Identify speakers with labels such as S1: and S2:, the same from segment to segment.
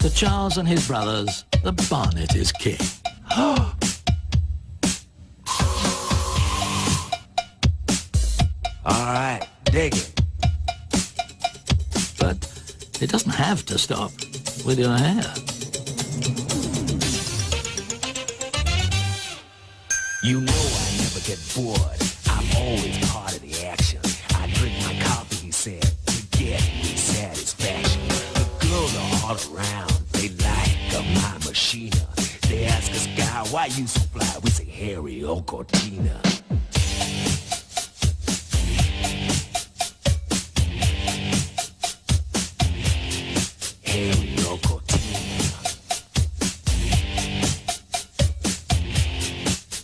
S1: To Charles and his brothers, the Barnet is king.
S2: All right, dig it.
S1: But it doesn't have to stop with your hair.
S2: You know I never get bored. I'm always part of the action. I drink my coffee, he said, to get satisfaction. The girls are all around. They like my machina. They ask us, guy, why you so fly? We say, Harry or Cortina. Harry or Cortina.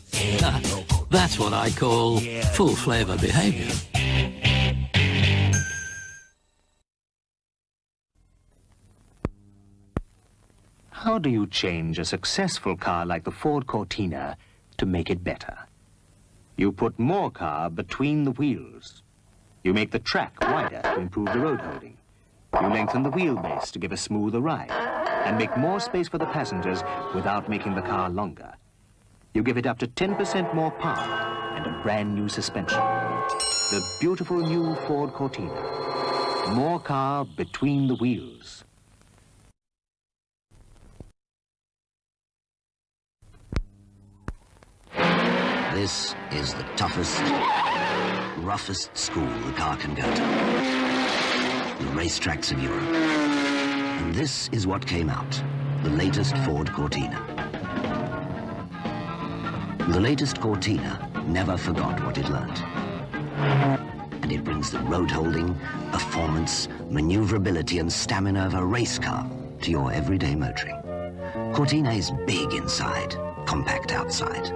S2: Harry or Cortina.
S1: That's what I call full flavour behaviour.
S3: How do you change a successful car like the Ford Cortina to make it better? You put more car between the wheels. You make the track wider to improve the road holding. You lengthen the wheelbase to give a smoother ride and make more space for the passengers without making the car longer. You give it up to 10% more power and a brand new suspension. The beautiful new Ford Cortina. More car between the wheels.
S4: This is the toughest, roughest school the car can go to. The racetracks of Europe. And this is what came out, the latest Ford Cortina. The latest Cortina never forgot what it learnt. And it brings the road holding, performance, maneuverability and stamina of a race car to your everyday motoring. Cortina is big inside, compact outside.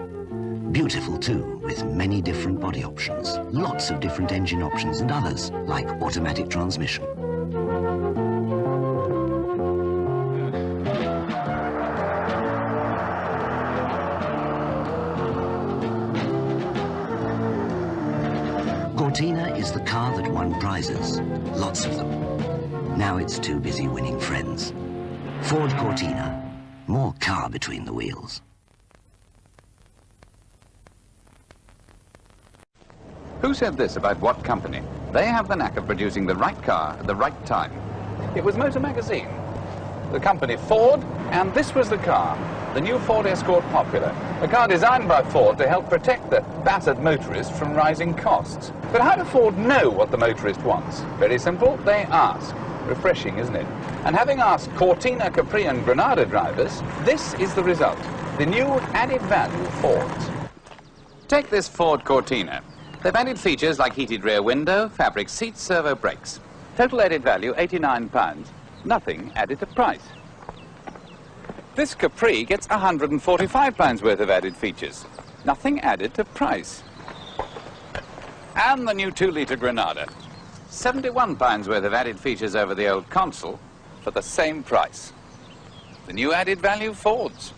S4: Beautiful too, with many different body options, lots of different engine options and others, like automatic transmission. Cortina is the car that won prizes, lots of them. Now it's too busy winning friends. Ford Cortina, more car between the wheels.
S5: Who said this about what company? They have the knack of producing the right car at the right time. It was Motor Magazine, the company Ford, and this was the car, the new Ford Escort Popular, a car designed by Ford to help protect the battered motorist from rising costs. But how does Ford know what the motorist wants? Very simple, they ask. Refreshing, isn't it? And having asked Cortina, Capri and Granada drivers, this is the result, the new added value Fords. Take this Ford Cortina. They've added features like heated rear window, fabric seats, servo brakes. Total added value, £89. Nothing added to price. This Capri gets £145 worth of added features. Nothing added to price. And the new 2-litre Granada. £71 worth of added features over the old Consul for the same price. The new added value Fords.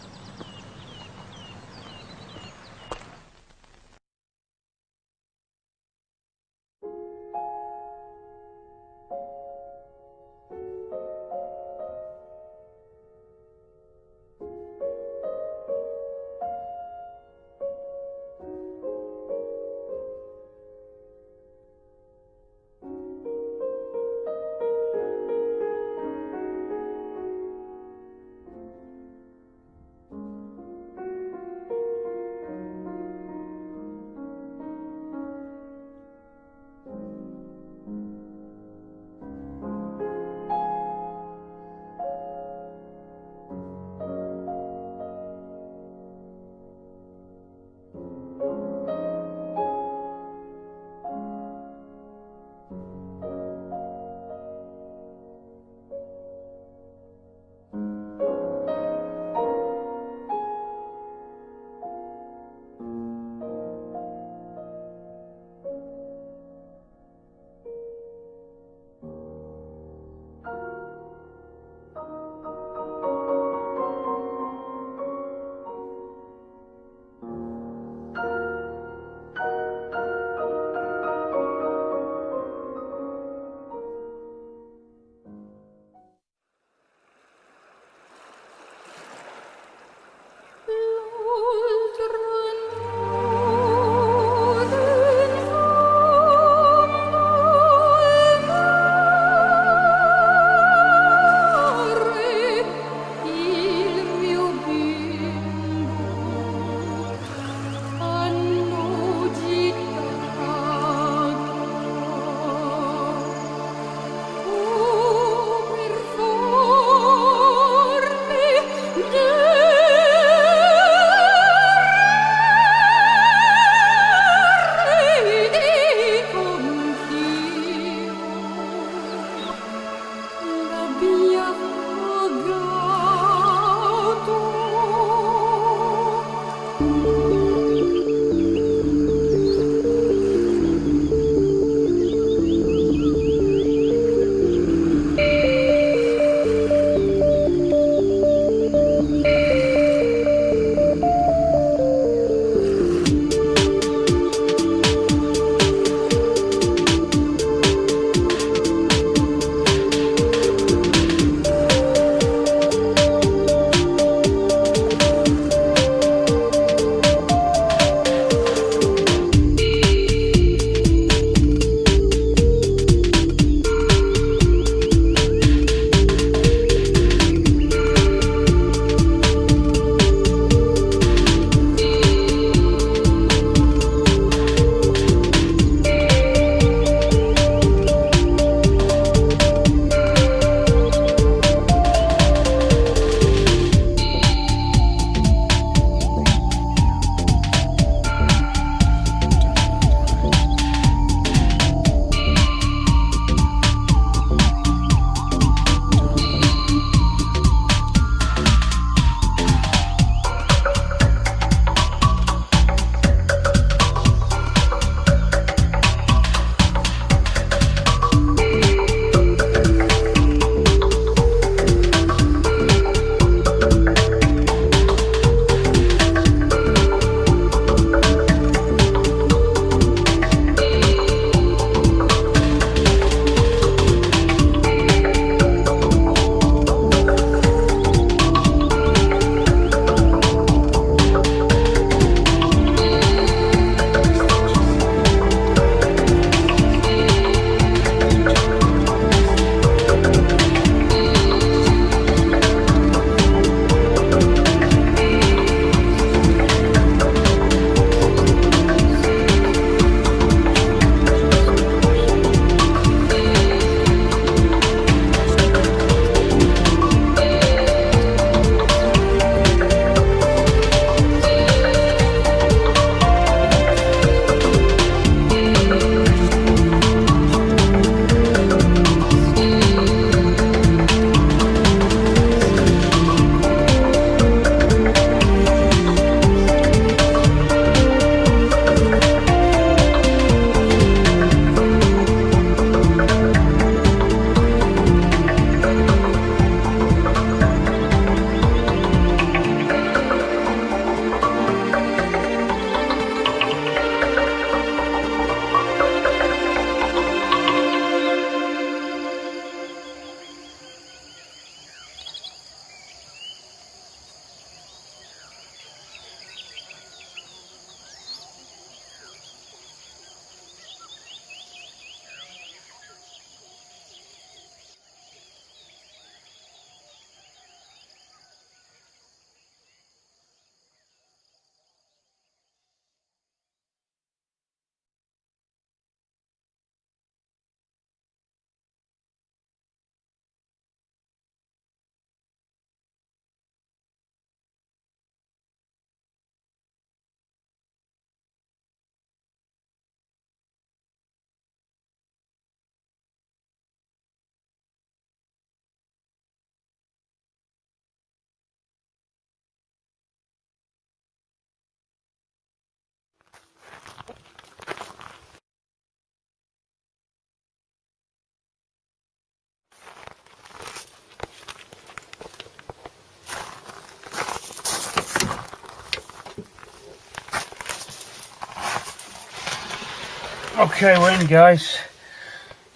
S6: Okay, we're in, guys.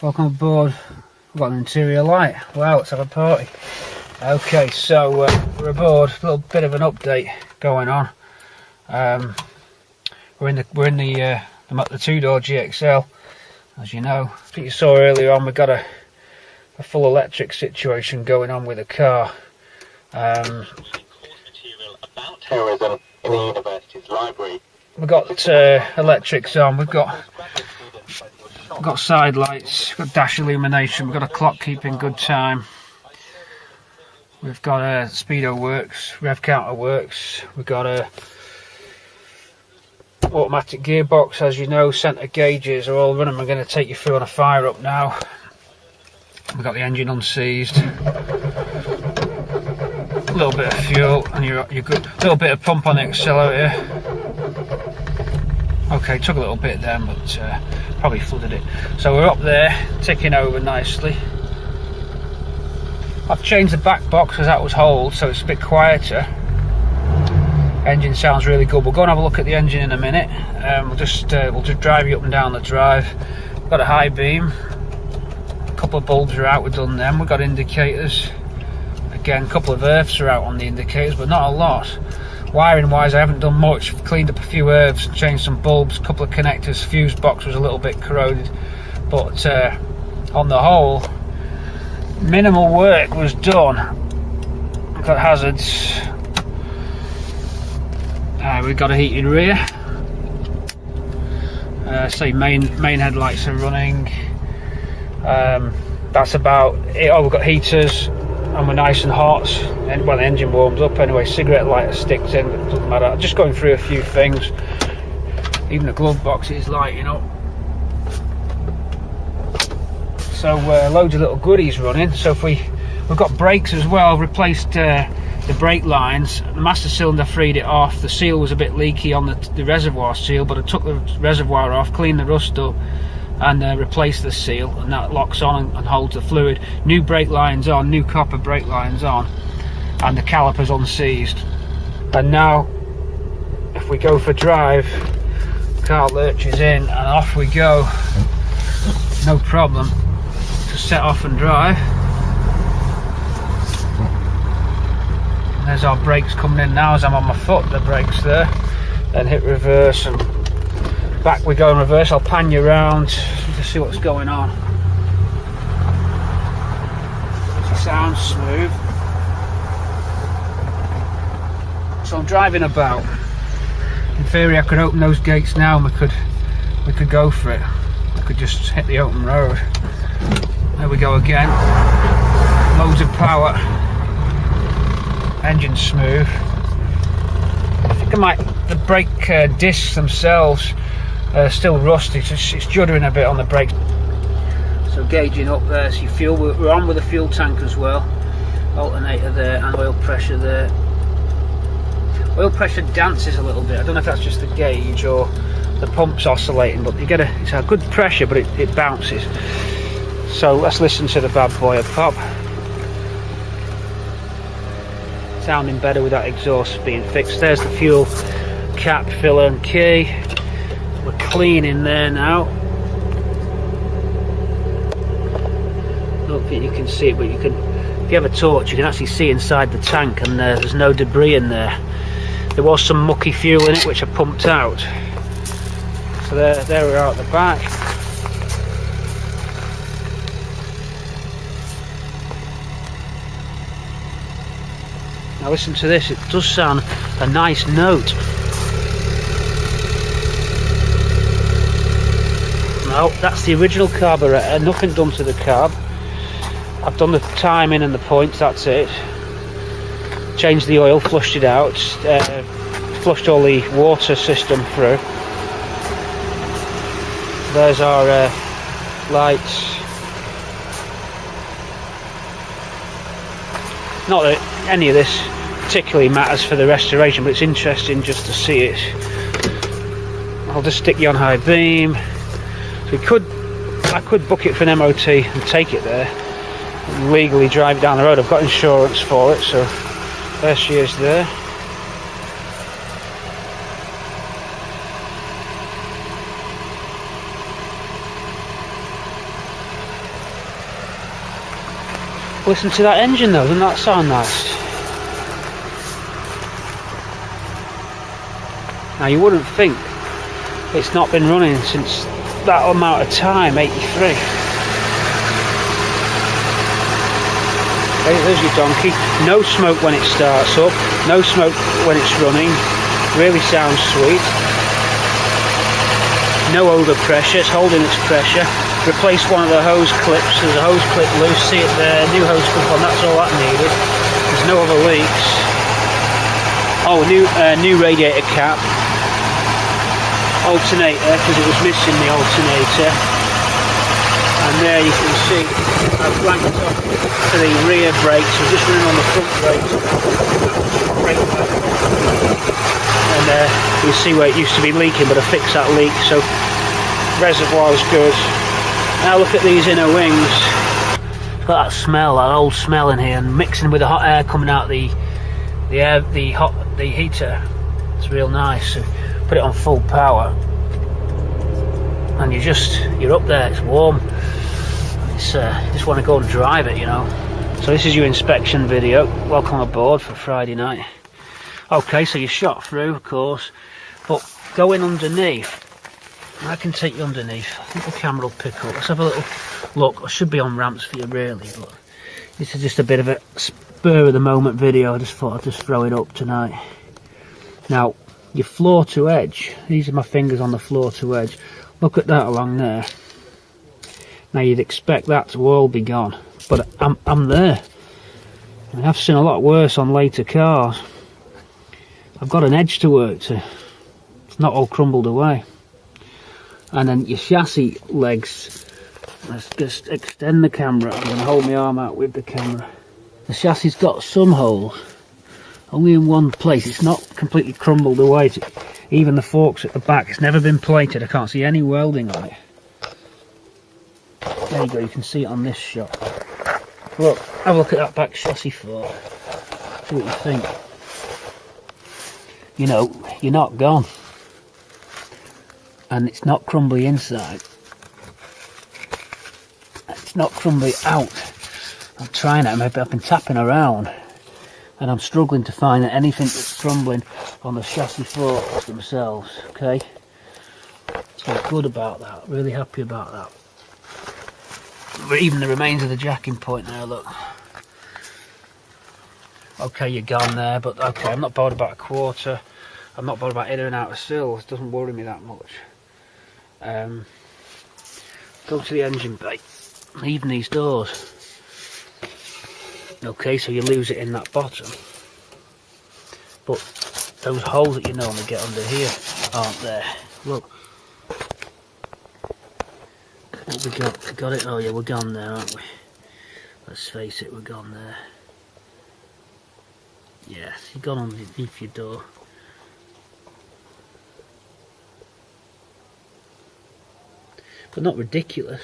S6: Welcome aboard. We've got an interior light. Wow, let's have a party. Okay, so we're aboard. A little bit of an update going on. We're in the two-door GXL, as you know. I think you saw earlier on, we've got a full electric situation going on with the car.
S7: Material about terrorism in the university's library.
S6: We've got electrics on. We've got side lights. We've got dash illumination. We've got a clock keeping good time. We've got a speedo works, rev counter works. We've got a automatic gearbox, as you know. Centre gauges are all running. I'm going to take you through on a fire up now. We've got the engine unseized. A little bit of fuel, and you're good. A little bit of pump on the accelerator. Okay, took a little bit then, but probably flooded it. So we're up there, ticking over nicely. I've changed the back box because that was hold, so it's a bit quieter. Engine sounds really good. We'll go and have a look at the engine in a minute. We'll just drive you up and down the drive. We've got a high beam. A couple of bulbs are out. We've done them. We've got indicators. Again, a couple of earths are out on the indicators, but not a lot. Wiring wise, I haven't done much. Cleaned up a few earths, changed some bulbs, a couple of connectors. Fuse box was a little bit corroded, but on the whole, minimal work was done. We've got hazards. We've got a heated rear. Main headlights are running. That's about it. Oh, we've got heaters. And we're nice and hot, and well, the engine warms up anyway. Cigarette lighter sticks in, but it doesn't matter. I'm just going through a few things. Even the glove box is lighting up. So loads of little goodies running. So if we've got brakes as well. Replaced the brake lines. The master cylinder freed it off. The seal was a bit leaky on the reservoir seal, but I took the reservoir off, cleaned the rust up, and replace the seal, and that locks on and holds the fluid. New brake lines on, new copper brake lines on, and the calipers unseized. And now if we go for drive, car lurches in and off we go, no problem. Just set off and drive. And there's our brakes coming in now as I'm on my foot, the brakes there. Then hit reverse and back we go in reverse. I'll pan you around to see what's going on. It sounds smooth. So I'm driving about. In theory I could open those gates now and we could go for it. I could just hit the open road. There we go again. Loads of power. Engine smooth. I think the brake discs themselves still rusty, it's juddering a bit on the brake. So gauging up there, so fuel, we're on with the fuel tank as well. Alternator there and oil pressure there. Oil pressure dances a little bit. I don't know if that's just the gauge or the pump's oscillating, but it's a good pressure, but it bounces. So let's listen to the bad boy a pop. sounding better with that exhaust being fixed. There's the fuel cap, filler and key. We're clean in there now. I don't think you can see it, but you can, if you have a torch, you can actually see inside the tank, and there's no debris in there. There was some mucky fuel in it which I pumped out. So there we are at the back. Now listen to this, it does sound a nice note. No, that's the original carburettor, nothing done to the carb. I've done the timing and the points, that's it. Changed the oil, flushed it out, flushed all the water system through. There's our lights. Not that any of this particularly matters for the restoration, but it's interesting just to see it. I'll just stick you on high beam. So I could book it for an MOT and take it there and legally drive it down the road. I've got insurance for it, so there she is there. Listen to that engine though, doesn't that sound nice? Now you wouldn't think it's not been running since that amount of time, 83. Okay, there's your donkey. No smoke when it starts up, no smoke when it's running. Really sounds sweet. No over pressure, it's holding its pressure. Replaced one of the hose clips, there's a hose clip loose, see it there, new hose clip on, that's all that needed. There's no other leaks. Oh, new radiator cap. Alternator, because it was missing the alternator. And there you can see I've blanked off to the rear brakes, so just running on the front brakes. And you see where it used to be leaking, but I fixed that leak, so reservoir's good. Now look at these inner wings. It's got that smell, that old smell in here, and mixing with the hot air coming out the heater. It's real nice. So put it on full power, and you're up there. It's warm. It's you just want to go and drive it, you know. So this is your inspection video. Welcome aboard for Friday night. Okay, so you shot through, of course, but going underneath. I can take you underneath. I think the camera will pick up. Let's have a little look. I should be on ramps for you really, but this is just a bit of a spur of the moment video. I just thought I'd just throw it up tonight. Now, your floor to edge. These are my fingers on the floor to edge. Look at that along there. Now you'd expect that to all be gone, but I'm there. I mean, I've seen a lot worse on later cars. I've got an edge to work to. It's not all crumbled away. And then your chassis legs, let's just extend the camera. I'm going to hold my arm out with the camera. The chassis got some holes, only in one place. It's not completely crumbled away. Even the forks at the back, it's never been plated. I can't see any welding on it. There you go, you can see it on this shot. Look, have a look at that back chassis fork. See what you think. You know, you're not gone. And it's not crumbly inside. It's not crumbly out. I'm trying it. I've been tapping around, and I'm struggling to find anything that's crumbling on the chassis forks themselves. Okay, so good about that. Really happy about that. But even the remains of the jacking point now. Look. Okay, you're gone there, but okay, I'm not bothered about a quarter. I'm not bothered about in and out of sills. It doesn't worry me that much. Go to the engine bay, even these doors. Okay, so you lose it in that bottom, but those holes that you normally get under here aren't there. Look, what we got? We got it. Oh yeah, we're gone there, aren't we? Let's face it, we're gone there. Yes, you've gone underneath your door. But not ridiculous.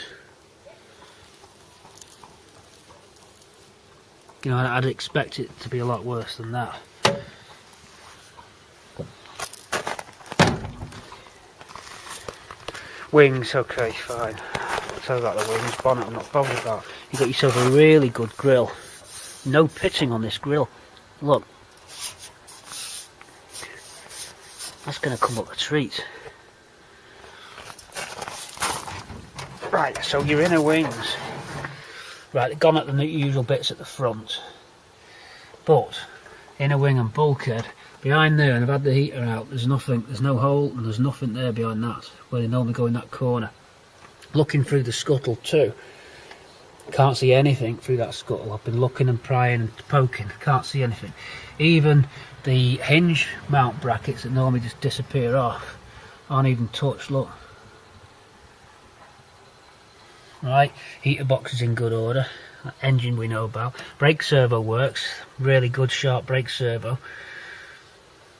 S6: You know, I'd expect it to be a lot worse than that. Wings, okay, fine. I'll tell you about the wings. Bonnet I'm not bothered about. You got yourself a really good grill. No pitting on this grill. Look. That's going to come up a treat. Right, so your inner wings. Right, they've gone at the usual bits at the front. But, inner wing and bulkhead, behind there, and I've had the heater out, there's nothing, there's no hole, and there's nothing there behind that, where they normally go in that corner. Looking through the scuttle too, can't see anything through that scuttle. I've been looking and prying and poking, can't see anything. Even the hinge mount brackets that normally just disappear off aren't even touched, look. Right, heater box is in good order. Engine we know about. Brake servo works, really good sharp brake servo.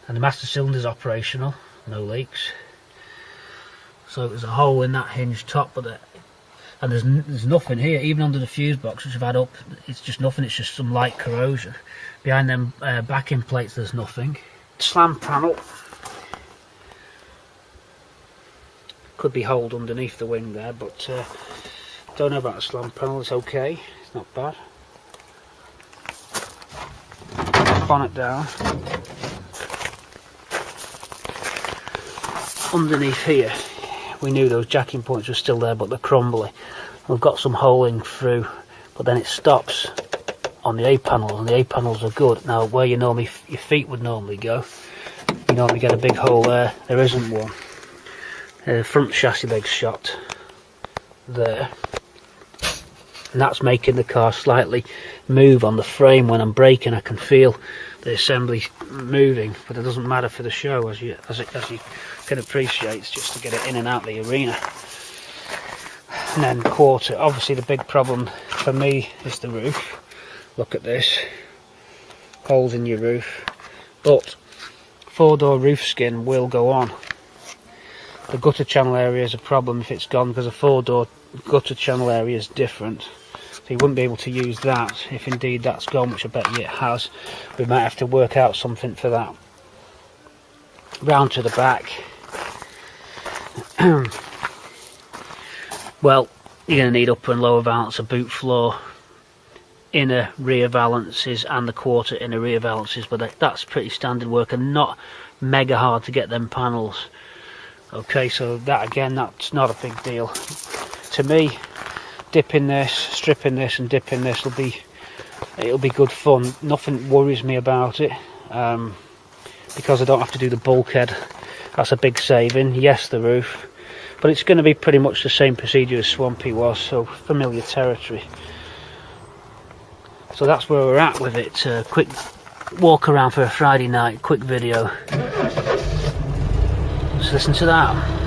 S6: And the master cylinder's operational, no leaks. So there's a hole in that hinge top, but and there's nothing here, even under the fuse box which I've had up. It's just nothing. It's just some light corrosion. Behind them backing plates, there's nothing. Slam panel could be holed underneath the wing there, but don't know about the slam panel. It's okay. It's not bad. Bonnet down. Underneath here, we knew those jacking points were still there, but they're crumbly. We've got some holing through, but then it stops on the A-panels, and the A-panels are good. Now, where you normally, your feet would normally go, you normally get a big hole there. There isn't one. The front chassis leg's shot there, and that's making the car slightly move on the frame. When I'm braking, I can feel the assembly moving, but it doesn't matter for the show, as you can appreciate. It's just to get it in and out the arena. And then quarter, obviously the big problem for me is the roof. Look at this, holes in your roof, but 4-door roof skin will go on. The gutter channel area is a problem if it's gone, because a 4-door gutter channel area is different. So you wouldn't be able to use that if indeed that's gone, which I bet you it has. We might have to work out something for that. Round to the back. Well, you're going to need upper and lower valance, a boot floor, inner rear valances, and the quarter inner rear valances, but that's pretty standard work and not mega hard to get them panels. Okay, so that again, that's not a big deal to me. Dipping this, stripping this and dipping this it'll be good fun. Nothing worries me about it, because I don't have to do the bulkhead. That's a big saving. Yes, the roof, but it's going to be pretty much the same procedure as Swampy was, so familiar territory. So that's where we're at with it. Quick walk around for a Friday night, quick video. Let's listen to that.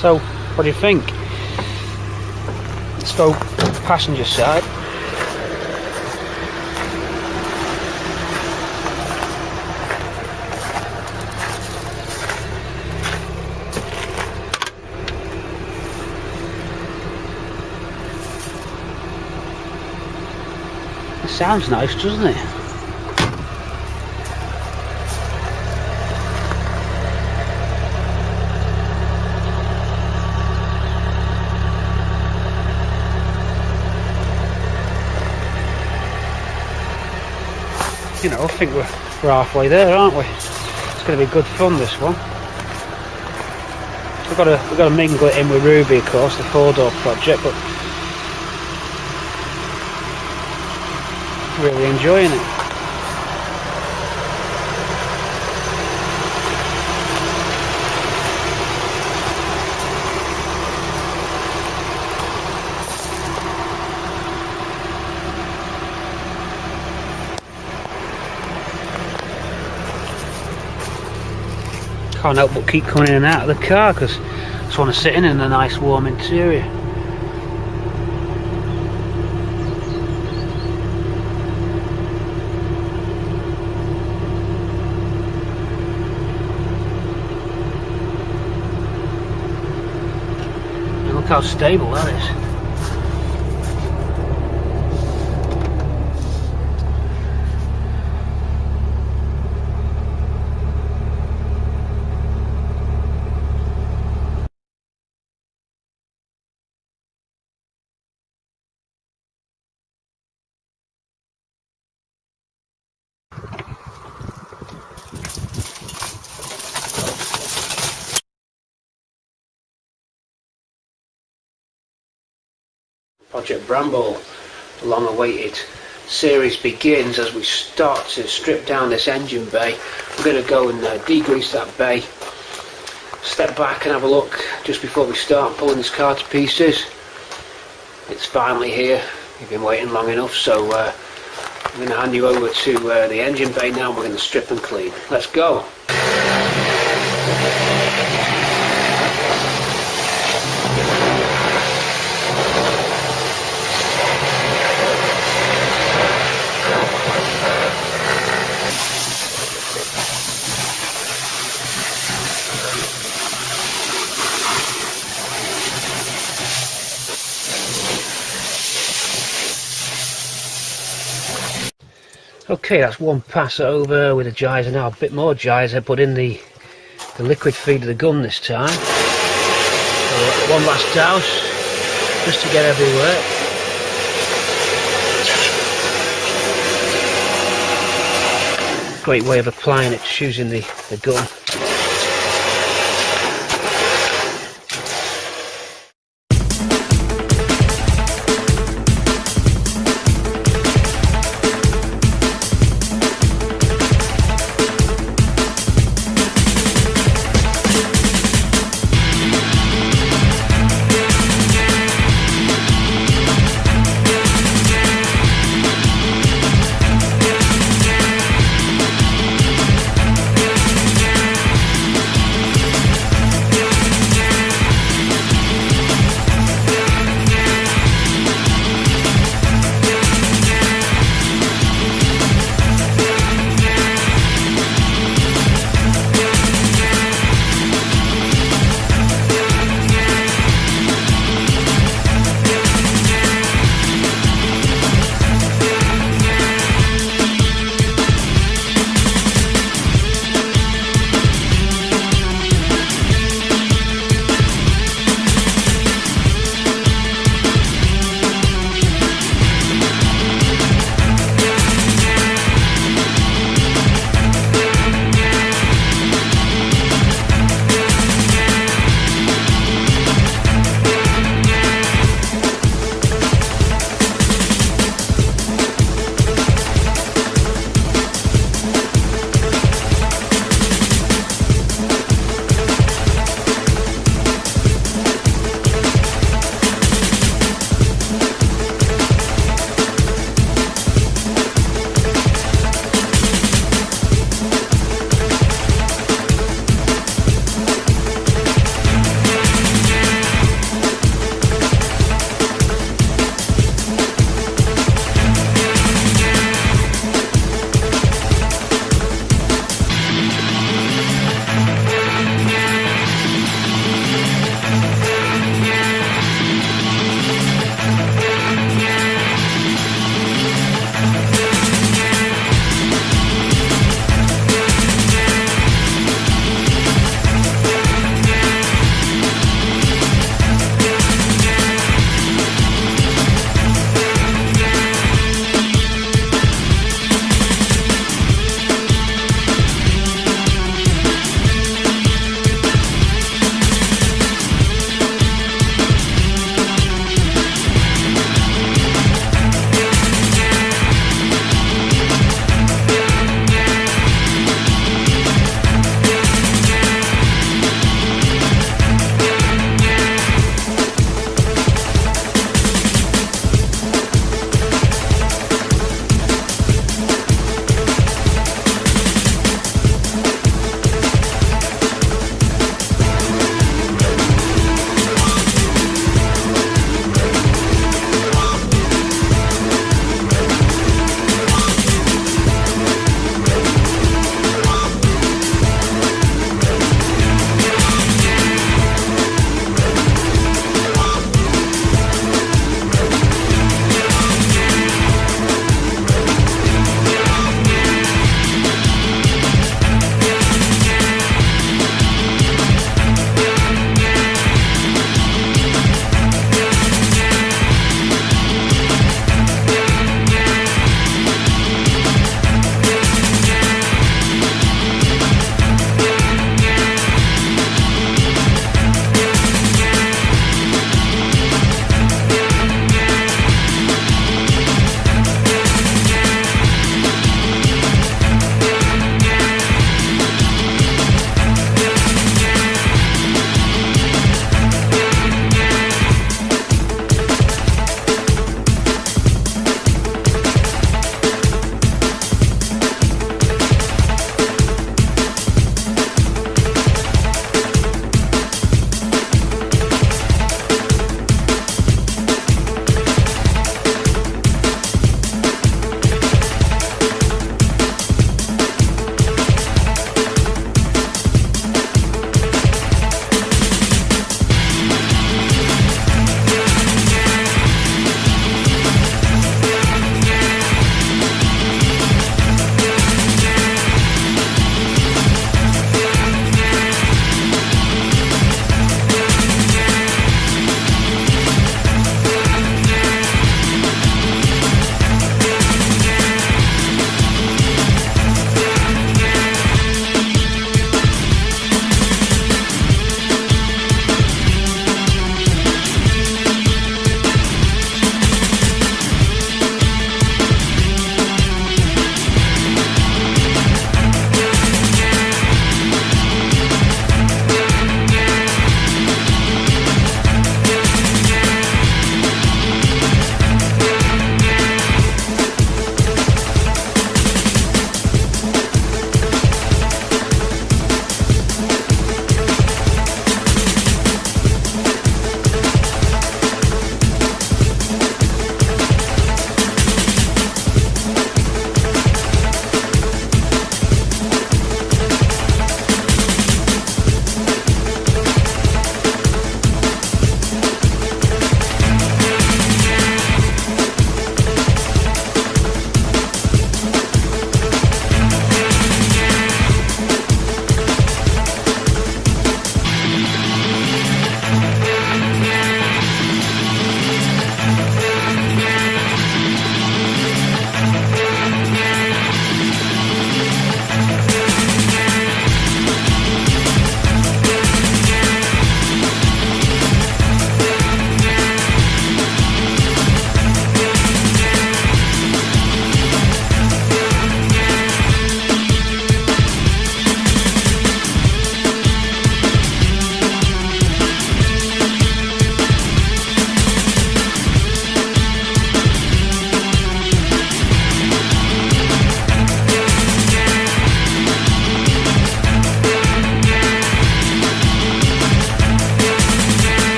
S6: So, what do you think? Let's go passenger side. It sounds nice, doesn't it? You know, I think we're halfway there, aren't we? It's going to be good fun, this one. We've got to mingle it in with Ruby, of course, the 4-door project, but really enjoying it. Can't help but keep coming in and out of the car because I just want to sit in a nice warm interior. And look how stable that is. Project Bramble, the long-awaited series begins as we start to strip down this engine bay. We're going to go and degrease that bay, step back and have a look just before we start pulling this car to pieces. It's finally here. You've been waiting long enough, so I'm going to hand you over to the engine bay now. We're going to strip and clean. Let's go. Okay, that's one pass over with a geyser. Now a bit more geyser, put in the liquid feed of the gun this time. So one last douse just to get everywhere. Great way of applying it, just using the gun.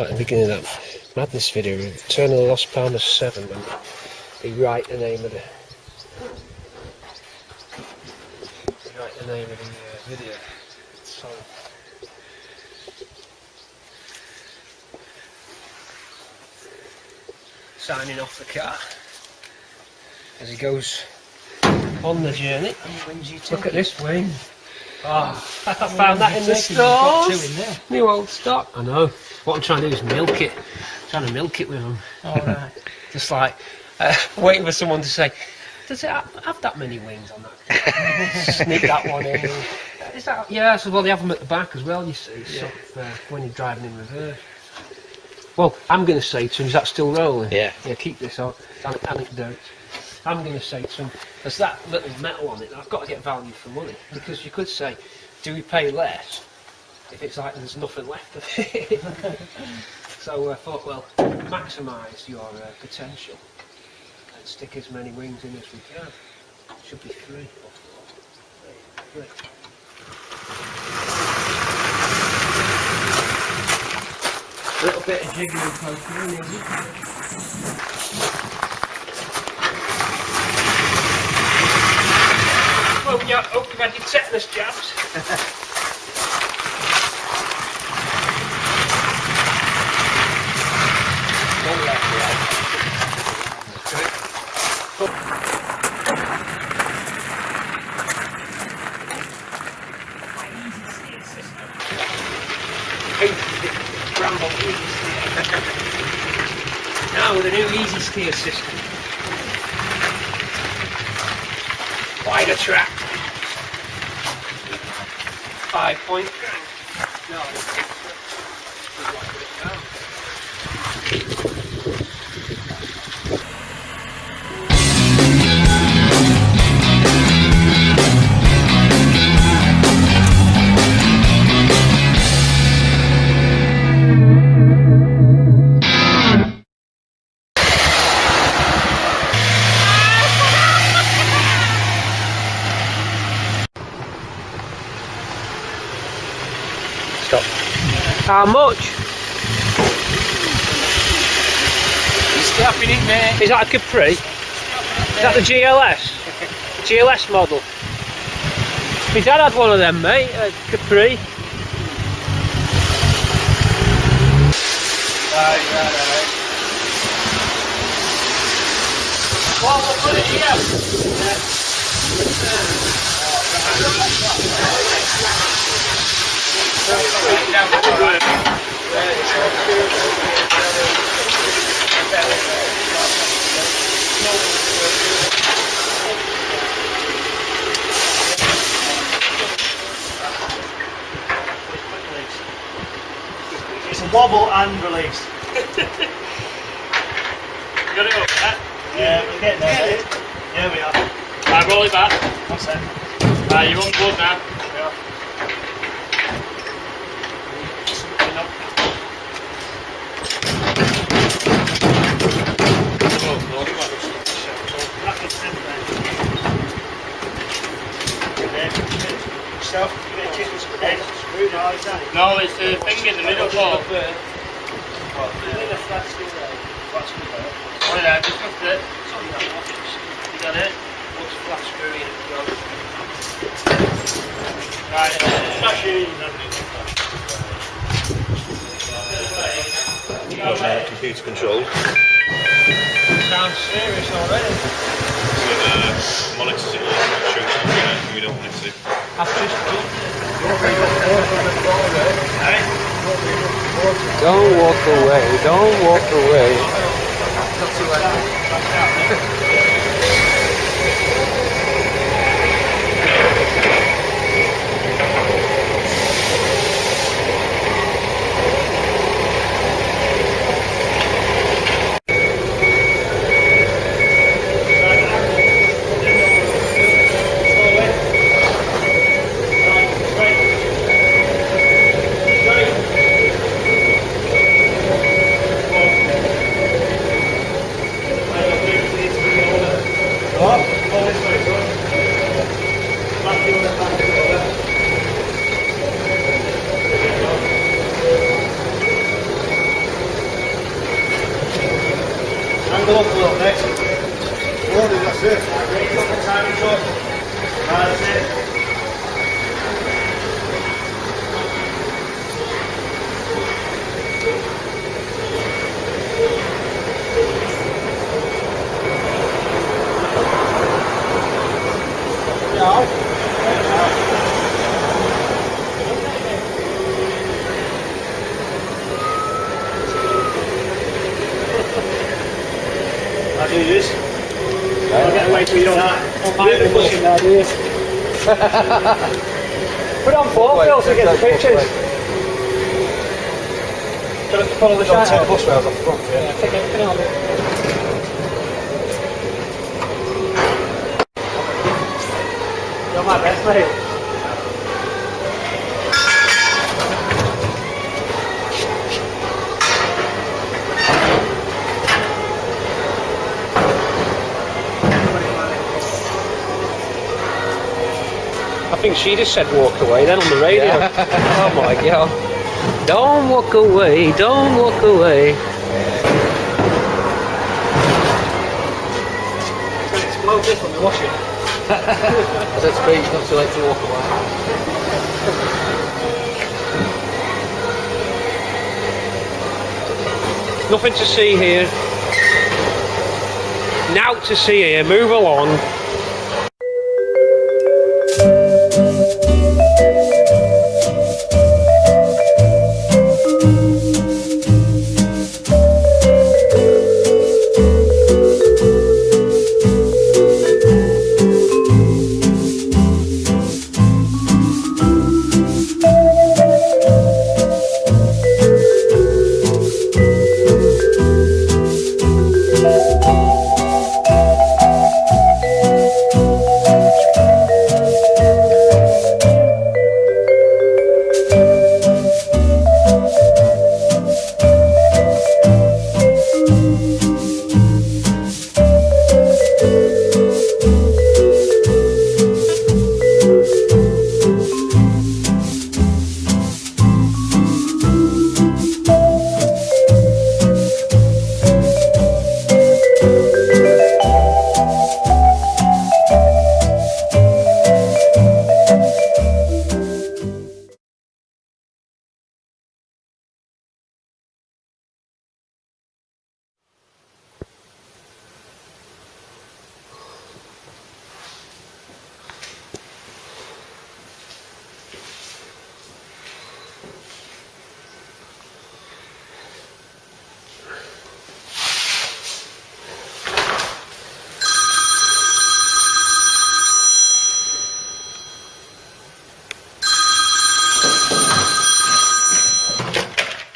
S6: like the beginning of that Madness video, Return of the Lost Palmer 7, when they write the name of the video. So signing off the car as he goes on the journey. Look at this wing. Oh, I found that in the stores. New old stock. I know. What I'm trying to do is milk it. I'm trying to milk it with them. All right. Just like waiting for someone to say, does it have that many wings on that? Sneak that one in. Is that? Yeah. So well, they have them at the back as well. You see, sort of, when you're driving in reverse. Well, I'm going to say to him, is that still rolling? Yeah. Yeah. Keep this on. Anecdote. I'm going to say to him, there's that little metal on it, I've got to get value for money. Because you could say, do we pay less if it's like there's nothing left of it? So I thought, well, maximise your potential and stick as many wings in as we can. Should be 3 or 4. 3. A little bit of jigging and poking. Hope you've had your tetanus jabs. Now with a new easy steer system. Wider track. 5-point crank. No, how much?
S8: Stopping it, mate.
S6: Is that a Capri? Is that the GLS? GLS model? My dad had one of them, mate, a Capri.
S8: Right. Well, we'll put it here.
S9: It's a wobble and release.
S8: You got it up, yeah?
S9: Yeah, we're getting there. Yeah, we are.
S8: Right, roll it back.
S9: That's it.
S8: Right, you're on board now.
S9: Yeah.
S8: No, it's the thing in the middle, Paul. Oh yeah, just lift it. You got it?
S6: Looks flat screwy in it goes.
S8: Right, smash it in.
S10: Computer controlled.
S6: Sounds serious already.
S10: With monitors it shows you don't want it to.
S6: I've just done. Don't walk away, don't walk away. Not too late.
S9: angle up a little bit. That's it. Put the timing up. That's it. How do you use? I'll get away so you don't mind the pushing there, do you? Put on 4 Phil to get the pictures. Do you want to pull the shot? Take the bus rails off the front, yeah. Take everything on it. You're my best mate.
S6: I think she just said walk away then on the radio. Yeah. Oh my god. Don't walk away, don't walk away.
S9: It's going to explode this when we wash it.
S1: I said speed, it's not too late to walk away.
S6: Nothing to see here. Now to see here, move along.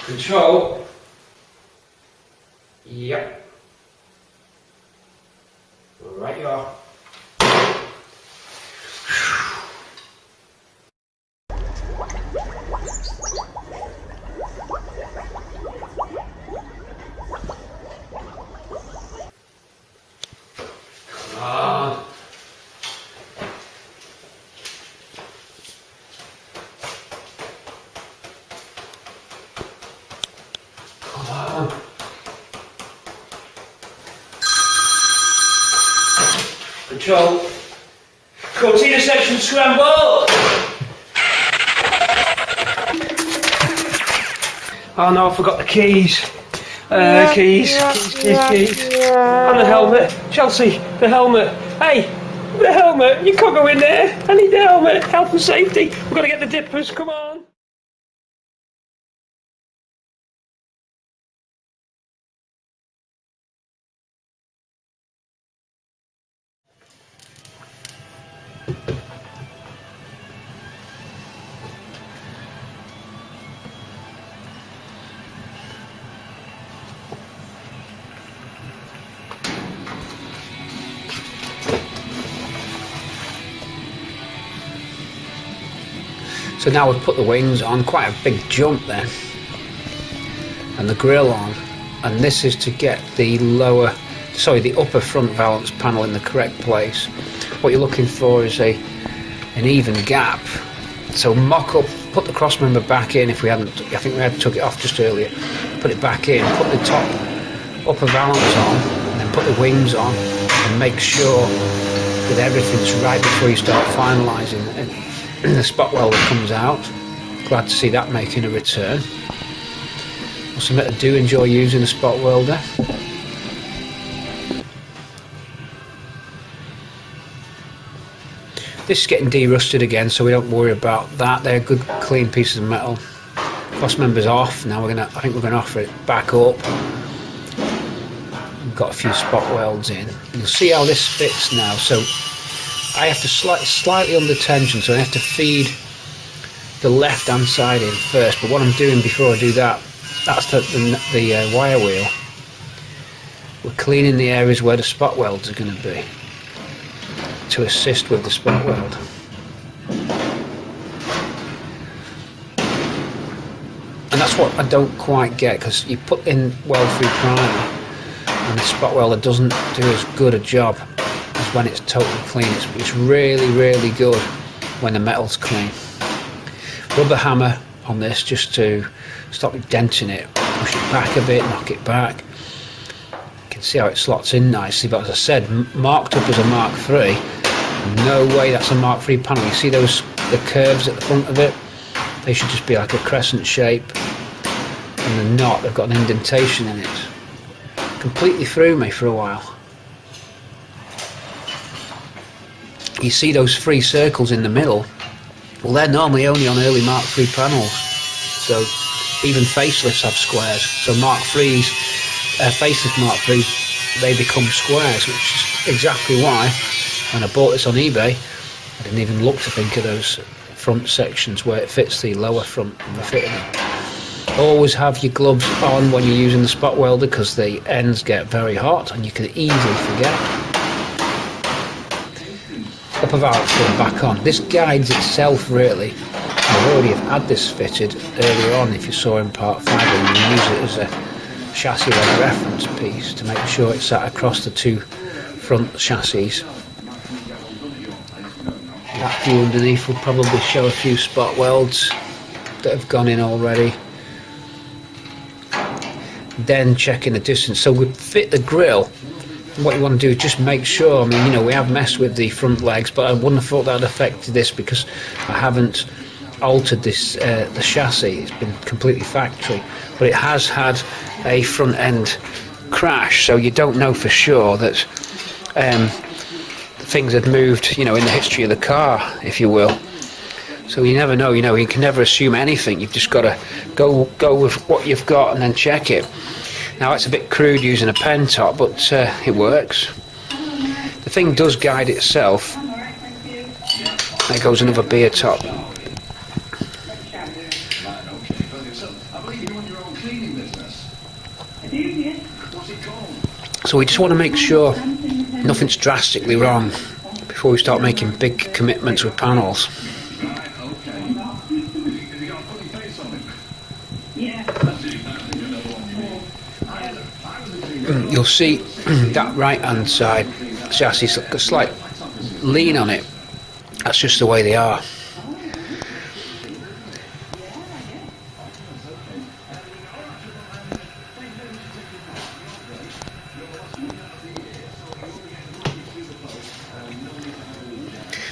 S6: Control. Yep. Right you are. Come on. Come on. Control. Cortina section scramble! Oh no, I forgot the keys. Keys. And the helmet. Chelsea, the helmet. Hey, the helmet. You can't go in there. I need the helmet. Health and safety. We've got to get the dippers. Come on. So now we've put the wings on, quite a big jump there, and the grille on, and this is to get the upper front valance panel in the correct place. What you're looking for is an even gap. So mock up, put the cross member back in if we hadn't, I think we had took it off just earlier, put it back in, put the top upper valance on, and then put the wings on and make sure that everything's right before you start finalising, and the spot welder comes out. Glad to see that making a return. Must admit, I do enjoy using a spot welder. This is getting derusted again, so we don't worry about that. They're good, clean pieces of metal. Cross member's off. Now I think we're gonna offer it back up. We've got a few spot welds in. You'll see how this fits now. So I have to slightly under tension, so I have to feed the left-hand side in first. But what I'm doing before I do that, that's the wire wheel. We're cleaning the areas where the spot welds are going to be, to assist with the spot weld. And that's what I don't quite get, because you put in weld-free primer and the spot welder doesn't do as good a job as when it's totally clean. It's really, really good when the metal's clean. Rubber hammer on this just to stop it denting it. Push it back a bit, knock it back. You can see how it slots in nicely, but as I said, marked up as a Mark III. No way that's a Mark III panel. You see the curves at the front of it? They should just be like a crescent shape, and they're not. They've got an indentation in it. Completely threw me for a while. You see those 3 circles in the middle? Well, they're normally only on early Mark III panels. So even facelifts have squares. So Mark III's, facelift Mark III, they become squares, which is exactly why when I bought this on eBay, I didn't even look to think of those front sections where it fits the lower front of the fitting. Always have your gloves on when you're using the spot welder, because the ends get very hot and you can easily forget. Up of arcs going back on. This guides itself really. I already have had this fitted earlier on, if you saw in part 5, and you use it as a chassis leg reference piece to make sure it's sat across the 2 front chassis. That view underneath will probably show a few spot welds that have gone in already. Then checking the distance. So we fit the grille. What you want to do is just make sure, I mean, you know, we have messed with the front legs, but I wouldn't have thought that affected this because I haven't altered this the chassis. It's been completely factory, but it has had a front end crash, so you don't know for sure that things had moved, you know, in the history of the car, if you will. So you never know, you know, you can never assume anything. You've just got to go with what you've got and then check it. Now it's a bit crude using a pen top, but it works. The thing does guide itself. There goes another beer top. So we just want to make sure nothing's drastically wrong before we start making big commitments with panels. You'll see that right hand side chassis got a slight lean on it. That's just the way they are.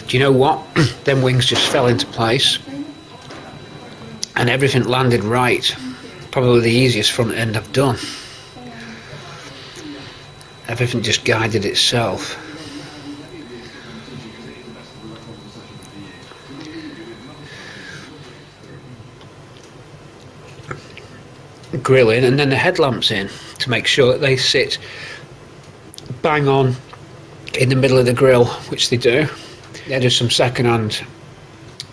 S6: Do you know what? Them wings just fell into place and everything landed right. Probably the easiest front end I've done. Everything just guided itself. Grill in, and then the headlamps in to make sure that they sit bang on in the middle of the grill, which they do. There are some second-hand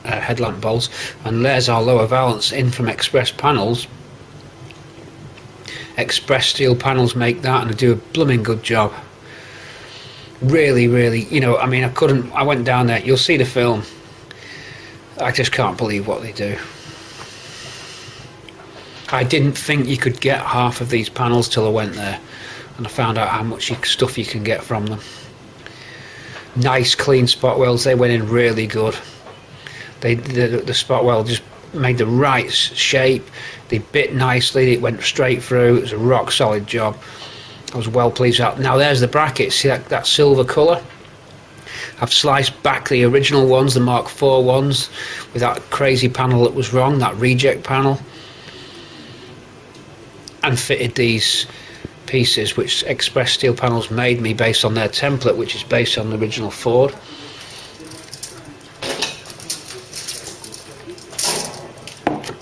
S6: headlamp bolts, and there's our lower valance in from Express Panels. Express Steel Panels make that, and they do a blooming good job. Really, really, you know, I mean, I went down there, you'll see the film. I just can't believe what they do. I didn't think you could get half of these panels till I went there, and I found out how much stuff you can get from them. Nice clean spot welds, they went in really good. The spot weld just made the right shape, they bit nicely, it went straight through, it was a rock solid job. I was well pleased with that. Now there's the brackets, see that silver colour? I've sliced back the original ones, the Mark IV ones, with that crazy panel that was wrong, that reject panel, and fitted these pieces which Express Steel Panels made me based on their template, which is based on the original Ford.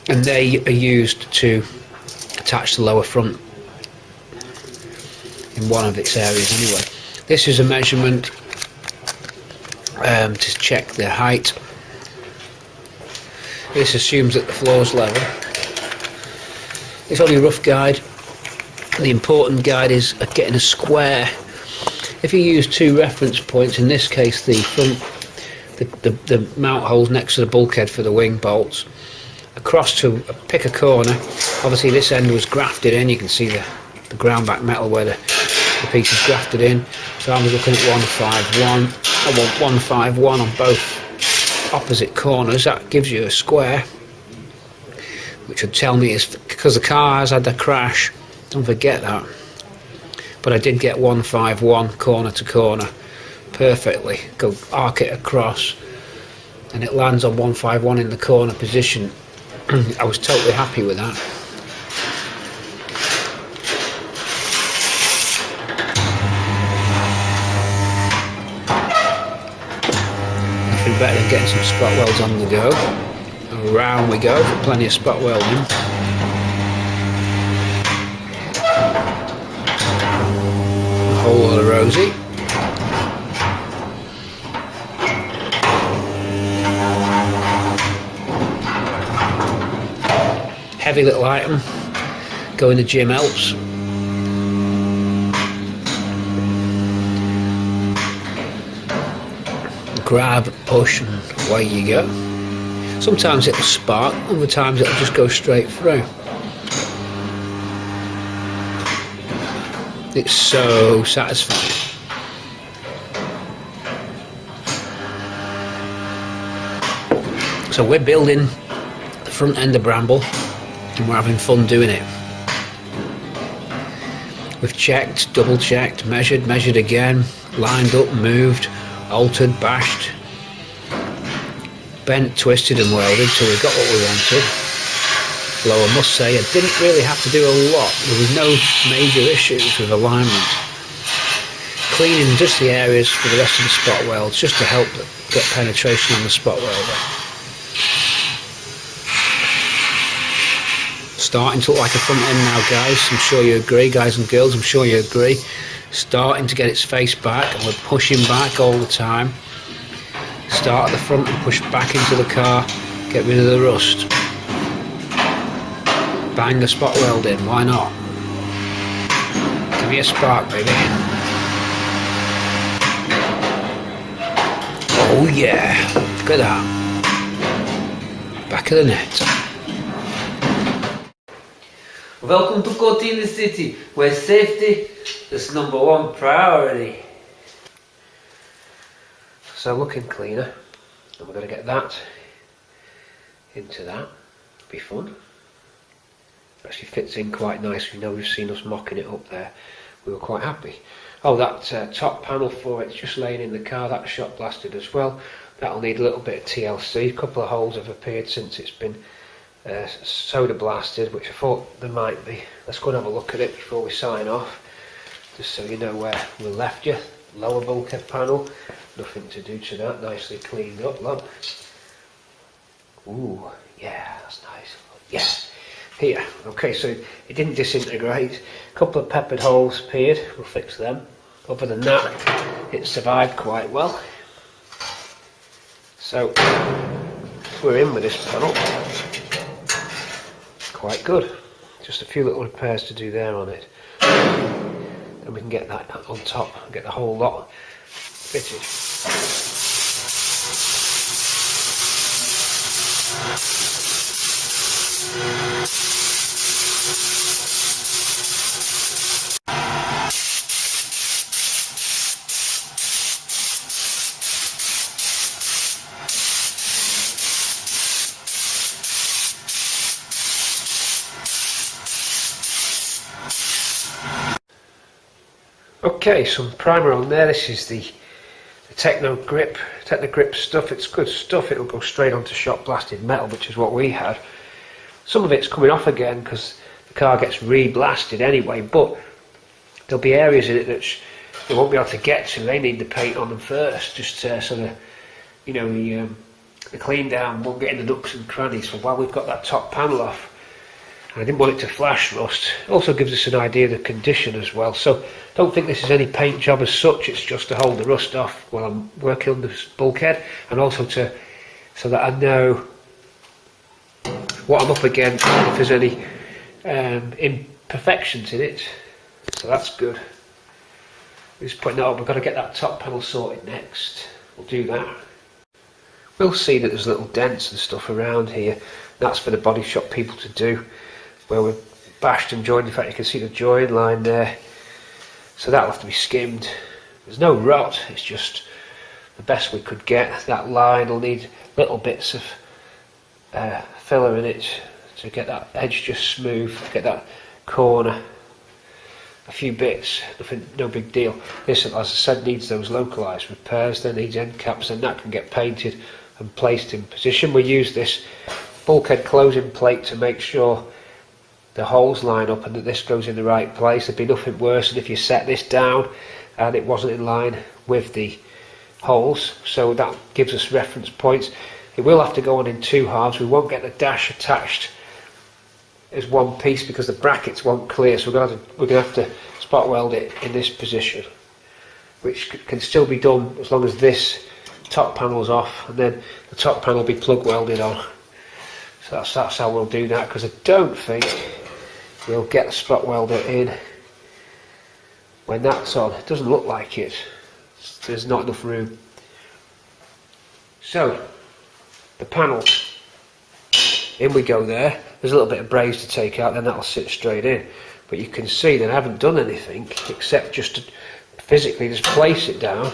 S6: And they are used to attach the lower front in one of its areas anyway. This is a measurement to check the height. This assumes that the floor's level. It's only a rough guide. The important guide is getting a square. If you use 2 reference points, in this case the front, the mount holes next to the bulkhead for the wing bolts, across to pick a corner. Obviously this end was grafted in, you can see the ground back metal where the piece is grafted in. So I was looking at 151. I want 151 on both opposite corners. That gives you a square, which would tell me, is because the car has had the crash, don't forget that. But I did get 151 corner to corner perfectly. Go arc it across and it lands on 151 in the corner position. I was totally happy with that. Nothing better than getting some spot welds on the go. Around we go for plenty of spot welding. A whole lot of rosy. Heavy little item. Going to gym helps. Grab, push, and away you go. Sometimes it'll spark, other times it'll just go straight through. It's so satisfying. So we're building the front end of Bramble and we're having fun doing it. We've checked, double checked, measured again, lined up, moved, altered, bashed, bent, twisted and welded till we got what we wanted. Although I must say I didn't really have to do a lot. There was no major issues with alignment. Cleaning just the areas for the rest of the spot welds just to help get penetration on the spot welder. Starting to look like a front end now, guys. I'm sure you agree, guys and girls, I'm sure you agree. Starting to get its face back and we're pushing back all the time. Start at the front and push back into the car, get rid of the rust. Bang the spot weld in, why not? Give me a spark, baby. Oh yeah, look at that. Back of the net.
S11: Welcome to Cortina City, where safety is #1 priority.
S6: So looking cleaner, and we're going to get that into that. Be fun. Actually fits in quite nice. You know, we've seen us mocking it up there. We were quite happy. Oh, that top panel for it's just laying in the car. That's shot blasted as well. That'll need a little bit of TLC. A couple of holes have appeared since it's been soda blasted, which I thought there might be. Let's go and have a look at it before we sign off, just so you know where we left you. Lower bulkhead panel, nothing to do to that, nicely cleaned up, look. Ooh, yeah, that's nice. Yeah, here, okay, so it didn't disintegrate. A couple of peppered holes appeared, we'll fix them. Other than that, it survived quite well. So, we're in with this panel. Quite good. Just a few little repairs to do there on it. And we can get that on top and get the whole lot fitted. Okay, some primer on there. This is the Technogrip stuff. It's good stuff. It'll go straight onto shot blasted metal, which is what we had. Some of it's coming off again because the car gets re-blasted anyway, but there'll be areas in it that they won't be able to get to. They need the paint on them first, just so that, you know, the clean down won't get in the nooks and crannies. So while we've got that top panel off, and I didn't want it to flash rust, it also gives us an idea of the condition as well. So don't think this is any paint job as such. It's just to hold the rust off while I'm working on this bulkhead, and also so that I know what I'm up against, if there's any imperfections in it. So that's good. Just putting that up. We've got to get that top panel sorted next. We'll do that. We'll see that there's little dents and stuff around here. That's for the body shop people to do, where we've bashed and joined. In fact, you can see the join line there. So that'll have to be skimmed. There's no rot, it's just the best we could get. That line will need little bits of filler in it to get that edge just smooth, get that corner, a few bits, nothing, no big deal. This, as I said, needs those localised repairs. There needs end caps, and that can get painted and placed in position. We use this bulkhead closing plate to make sure the holes line up and that this goes in the right place. There'd be nothing worse than if you set this down and it wasn't in line with the holes. So that gives us reference points. It will have to go on in two halves. We won't get the dash attached as one piece because the brackets won't clear, so we're going to have to spot weld it in this position, which can still be done as long as this top panel's off, and then the top panel will be plug welded on. So that's how we'll do that, because I don't think we'll get the spot welder in when that's on. It doesn't look like it. There's not enough room. So the panel, in we go there. There's a little bit of braze to take out, then that'll sit straight in. But you can see that I haven't done anything except just to physically just place it down.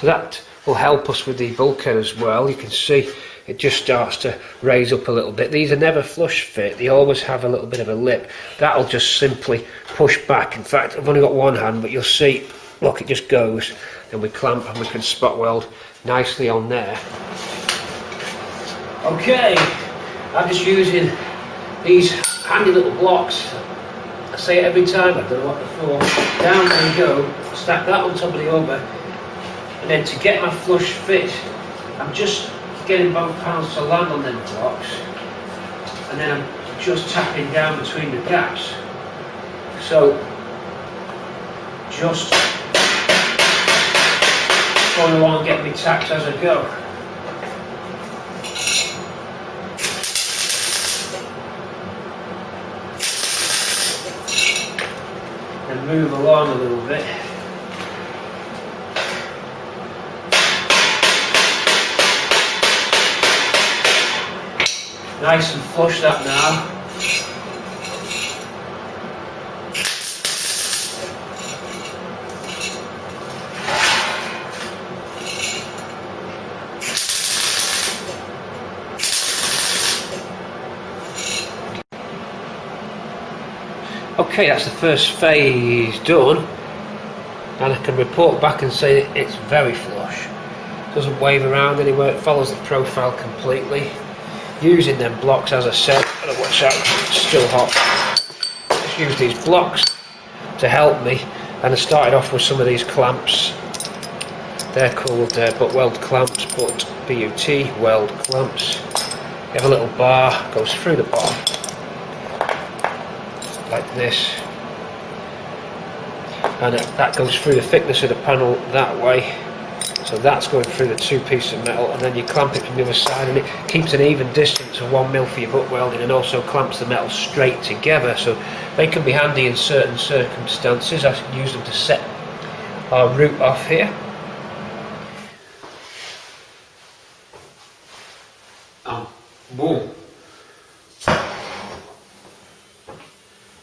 S6: So that will help us with the bulkhead as well. You can see it just starts to raise up a little bit. These are never flush fit, they always have a little bit of a lip. That'll just simply push back. In fact, I've only got one hand, but you'll see, look, it just goes. Then we clamp and we can spot weld nicely on there. Okay, I'm just using these handy little blocks. I say it every time, I've done what before. Down they go, stack that on top of the other, and then to get my flush fit, I'm just getting both panels to land on them blocks, and then I'm just tapping down between the gaps. So just going along, get me tapped as I go. And move along a little bit. Nice and flush that now. Okay, that's the first phase done, and I can report back and say it's very flush. Doesn't wave around anywhere, it follows the profile completely. Using them blocks, as I said, watch out, it's still hot. Just use these blocks to help me, and I started off with some of these clamps. They're called butt weld clamps, B-U-T weld clamps. You have a little bar, goes through the bottom like this, and that goes through the thickness of the panel that way. So that's going through the two pieces of metal, and then you clamp it from the other side, and it keeps an even distance of 1 mil for your butt welding, and also clamps the metal straight together. So they can be handy in certain circumstances. I can use them to set our route off here. Boom.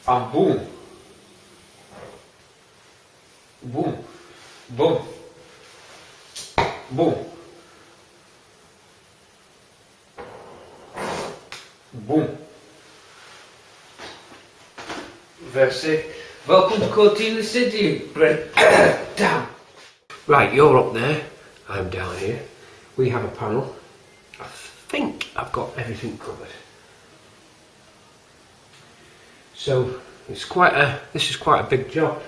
S6: And boom. Boom. Boom. Boom. Boom. That's it.
S11: Welcome to Cortina City, Brett. Damn.
S12: Right, you're up there, I'm down here. We have a panel. I think I've got everything covered. So this is quite a big job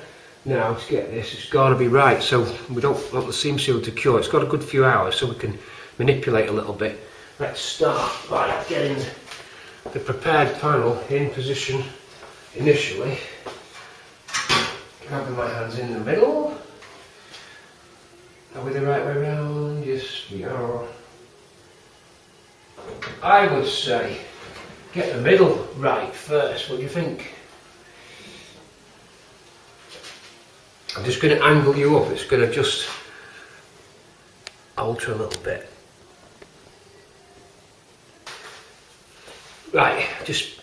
S12: now to get this. It's got to be right, so we don't want the seam seal to cure. It's got a good few hours, so we can manipulate a little bit. Let's start by getting the prepared panel in position initially. Grabbing my hands in the middle. Are we the right way around? Yes, we are. I would say get the middle right first. What do you think? I'm just going to angle you up. It's going to just alter a little bit. Right, just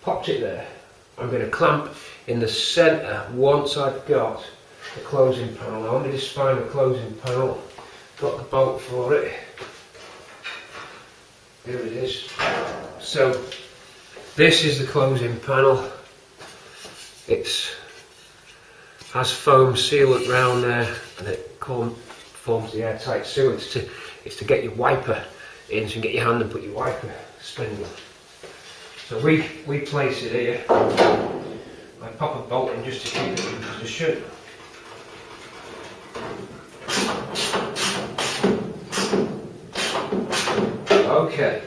S12: popped it there. I'm going to clamp in the centre once I've got the closing panel. Now let me just find the closing panel. Got the bolt for it. Here it is. So this is the closing panel. It's has foam sealant round there, and it forms the airtight seal. It's to get your wiper in, so you can get your hand and put your wiper spindle. So we place it here. I pop a bolt in just to keep it in position. Okay,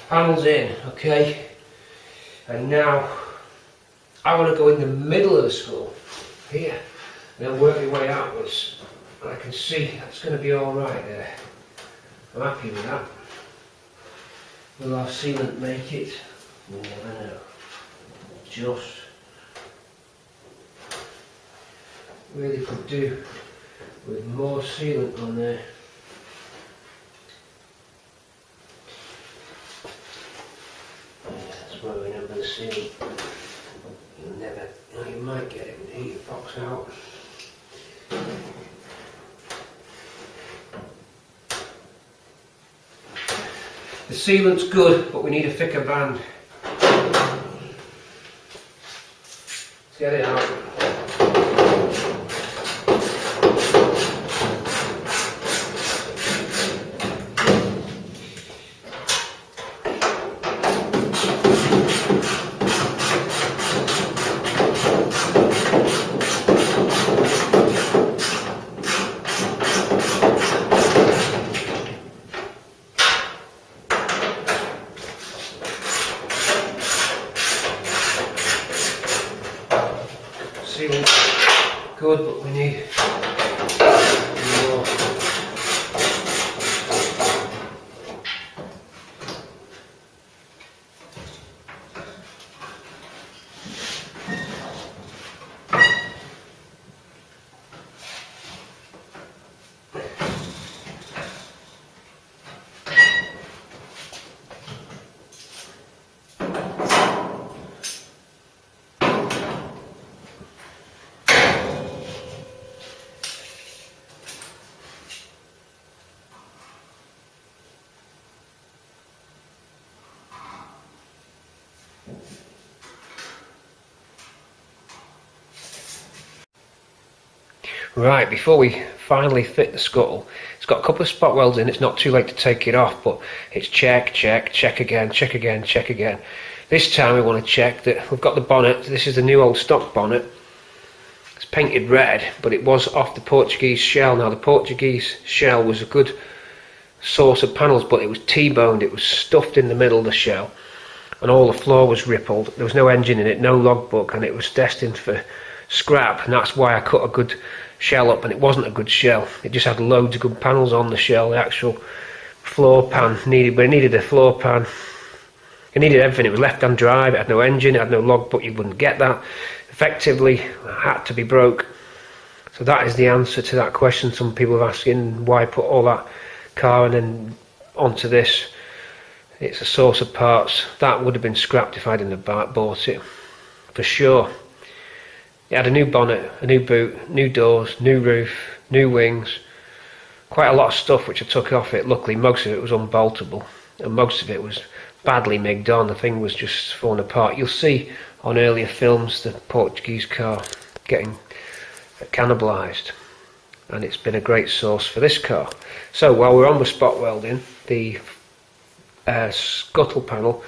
S12: panel's in, okay, and now I want to go in the middle of the skull, here, and then work my way outwards, and I can see that's going to be alright there. I'm happy with that. Will our sealant make it? We'll never know. Just really could do with more sealant on there. That's why we never see. You might get it with the heater box out. The sealant's good, but we need a thicker band. Let's get it out. Good, but we need more. Right, before we finally fit the scuttle, it's got a couple of spot welds in. It's not too late to take it off, but it's check, check, check again, check again, check again. This time we want to check that we've got the bonnet. This is the new old stock bonnet. It's painted red, but it was off the Portuguese shell. Now the Portuguese shell was a good source of panels, but it was T-boned. It was stuffed in the middle of the shell, and all the floor was rippled. There was no engine in it, no logbook, and it was destined for scrap. And that's why I cut a good shell up, and it wasn't a good shell. It just had loads of good panels on the shell. The actual floor pan needed a floor pan. It needed everything. It was left-hand drive. It had no engine. It had no logbook. You wouldn't get that. Effectively, it had to be broke. So that is the answer to that question. Some people are asking why put all that car and then onto this. It's a source of parts that would have been scrapped if I didn't have bought it, for sure. It had a new bonnet, a new boot, new doors, new roof, new wings, quite a lot of stuff which I took off it. Luckily most of it was unboltable, and most of it was badly migged on. The thing was just falling apart. You'll see on earlier films the Portuguese car getting cannibalised, and it's been a great source for this car. So while we're on with spot welding, the scuttle panel,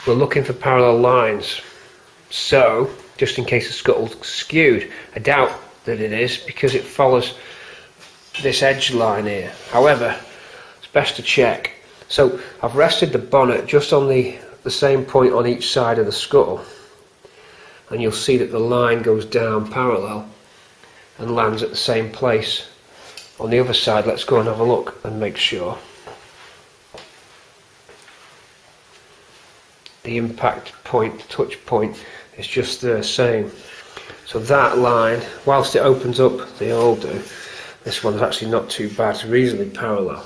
S12: we're looking for parallel lines. So just in case the scuttle's skewed, I doubt that it is because it follows this edge line here. However, it's best to check. So I've rested the bonnet just on the same point on each side of the scuttle, and you'll see that the line goes down parallel and lands at the same place on the other side. Let's go and have a look and make sure. The impact point, touch point, is just the same. So that line, whilst it opens up, they all do, this one's actually not too bad, it's reasonably parallel.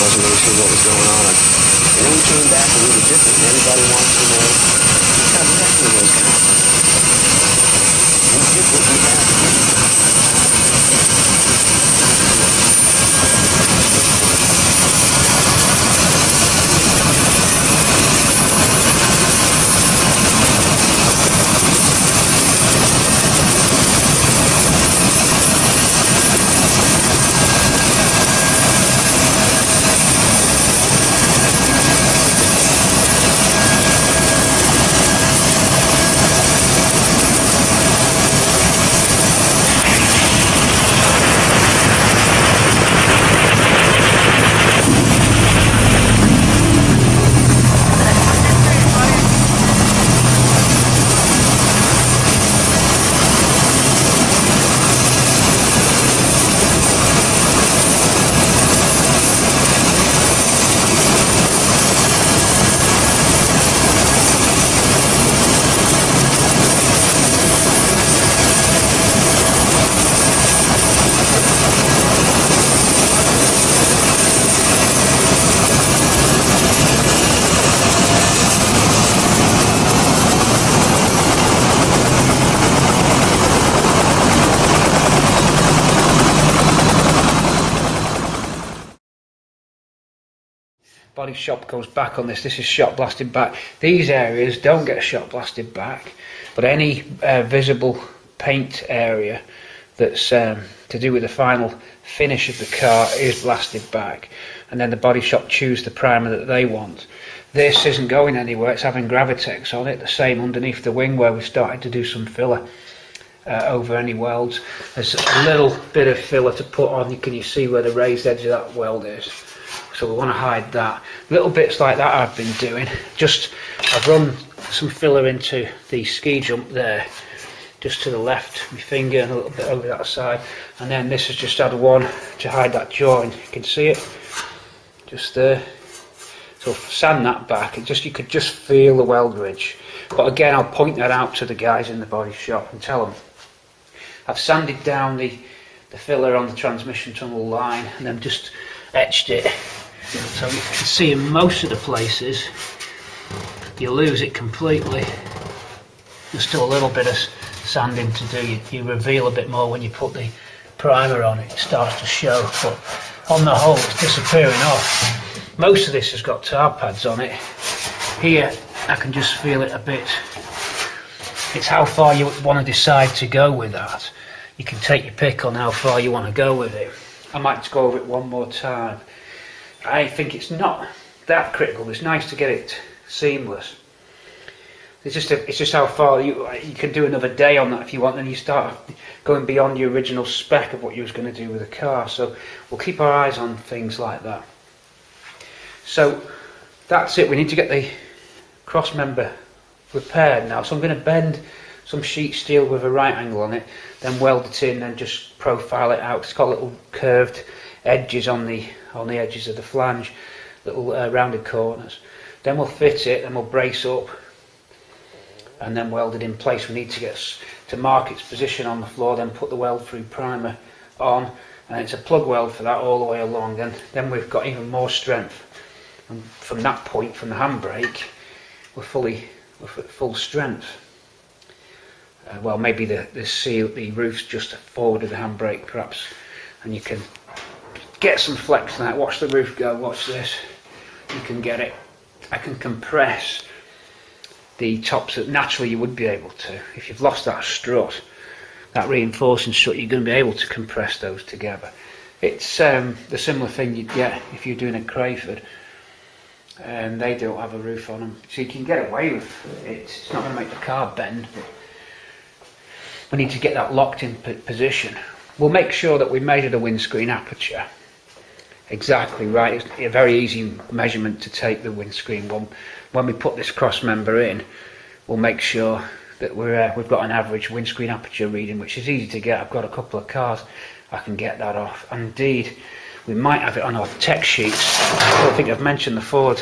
S12: Wasn't really sure what was going on. And then we came back a little different, and everybody wants to know how exactly those guys. We did what we had to do. Body shop goes back on this. This is shot blasted back. These areas don't get shot blasted back, but any visible paint area that's to do with the final finish of the car is blasted back, and then the body shop choose the primer that they want. This isn't going anywhere. It's having Gravitex on it, the same underneath the wing where we started to do some filler over any welds. There's a little bit of filler to put on. Can you see where the raised edge of that weld is? So we want to hide that. Little bits like that I've been doing. I've run some filler into the ski jump there, just to the left, my finger, and a little bit over that side. And then this has just had one to hide that joint. You can see it, just there. So sand that back. You could just feel the weld ridge. But again, I'll point that out to the guys in the body shop and tell them I've sanded down the filler on the transmission tunnel line and then just etched it. So you can see in most of the places you lose it completely. There's still a little bit of sanding to do. You reveal a bit more when you put the primer on. It starts to show, but on the whole it's disappearing off.
S6: Most of this has got tar pads on it. Here I can just feel it a bit. It's how far you want to decide to go with that. You can take your pick on how far you want to go with it. I might just go over it one more time. I think it's not that critical. It's nice to get it seamless. It's just how far you can do another day on that if you want. Then you start going beyond your original spec of what you was going to do with the car. So we'll keep our eyes on things like that. So that's it. We need to get the cross member repaired now. So I'm going to bend some sheet steel with a right angle on it, then weld it in, and just profile it out. It's got little curved edges on the edges of the flange, little rounded corners. Then we'll fit it, and we'll brace up, and then weld it in place. We need to get to mark its position on the floor, then put the weld-through primer on, and it's a plug weld for that all the way along, and then we've got even more strength. And from that point, from the handbrake, we're at full strength. Well, maybe the roof's just forward of the handbrake, perhaps, and you can get some flex on that. Watch the roof go. Watch this. You can get it. I can compress the tops that naturally you would be able to. If you've lost that strut, that reinforcing strut, you're going to be able to compress those together. It's the similar thing you'd get if you're doing a Crayford, and they don't have a roof on them, so you can get away with it. It's not going to make the car bend, but we need to get that locked in position. We'll make sure that we measure the windscreen aperture exactly right. It's a very easy measurement to take, the windscreen one. When we put this cross member in, we'll make sure that we've got an average windscreen aperture reading, which is easy to get. I've got a couple of cars I can get that off. And indeed, we might have it on our tech sheets. I don't think I've mentioned the Ford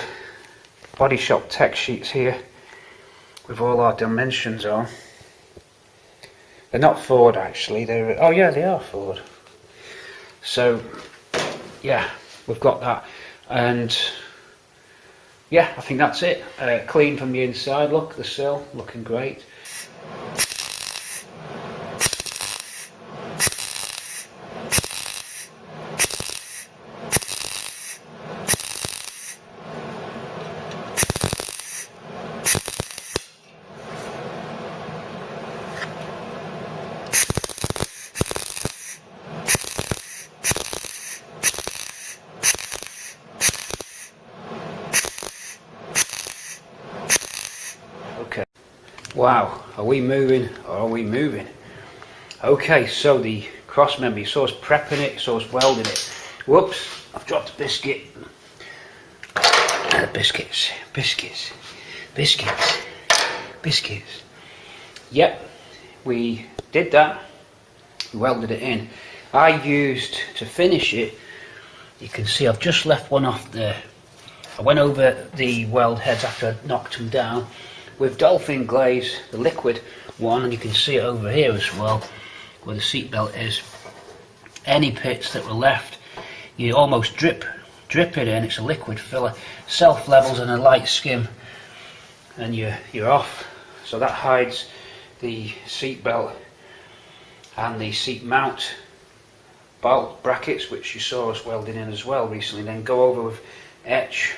S6: Body Shop tech sheets here with all our dimensions on. They're not Ford actually, oh yeah, they are Ford. So yeah, we've got that, and yeah, I think that's it. Clean from the inside. Look, the sill looking great. Okay. Wow, are we moving or are we moving? Okay, so the cross member, you saw us prepping it, you saw us welding it. Whoops, I've dropped a biscuit. Biscuits. Yep, we did that. We welded it in. I used, to finish it, you can see I've just left one off there. I went over the weld heads after I knocked them down with Dolphin Glaze, the liquid one, and you can see it over here as well, where the seat belt is. Any pits that were left, you almost drip it in. It's a liquid filler, self levels and a light skim, and you're off. So that hides the seat belt and the seat mount bolt brackets, which you saw us welding in as well recently. Then go over with etch,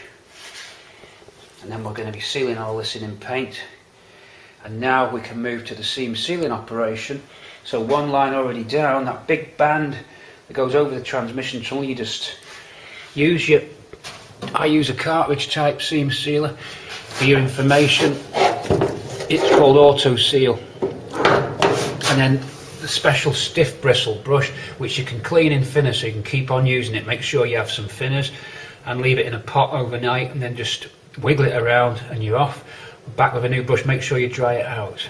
S6: and then we're going to be sealing all this in paint. And now we can move to the seam sealing operation. So one line already down, that big band that goes over the transmission tunnel, you just use I use a cartridge type seam sealer. For your information, it's called Auto Seal. And then the special stiff bristle brush, which you can clean in thinner, so you can keep on using it. Make sure you have some thinners and leave it in a pot overnight, and then just wiggle it around and you're off. Back with a new brush. Make sure you dry it out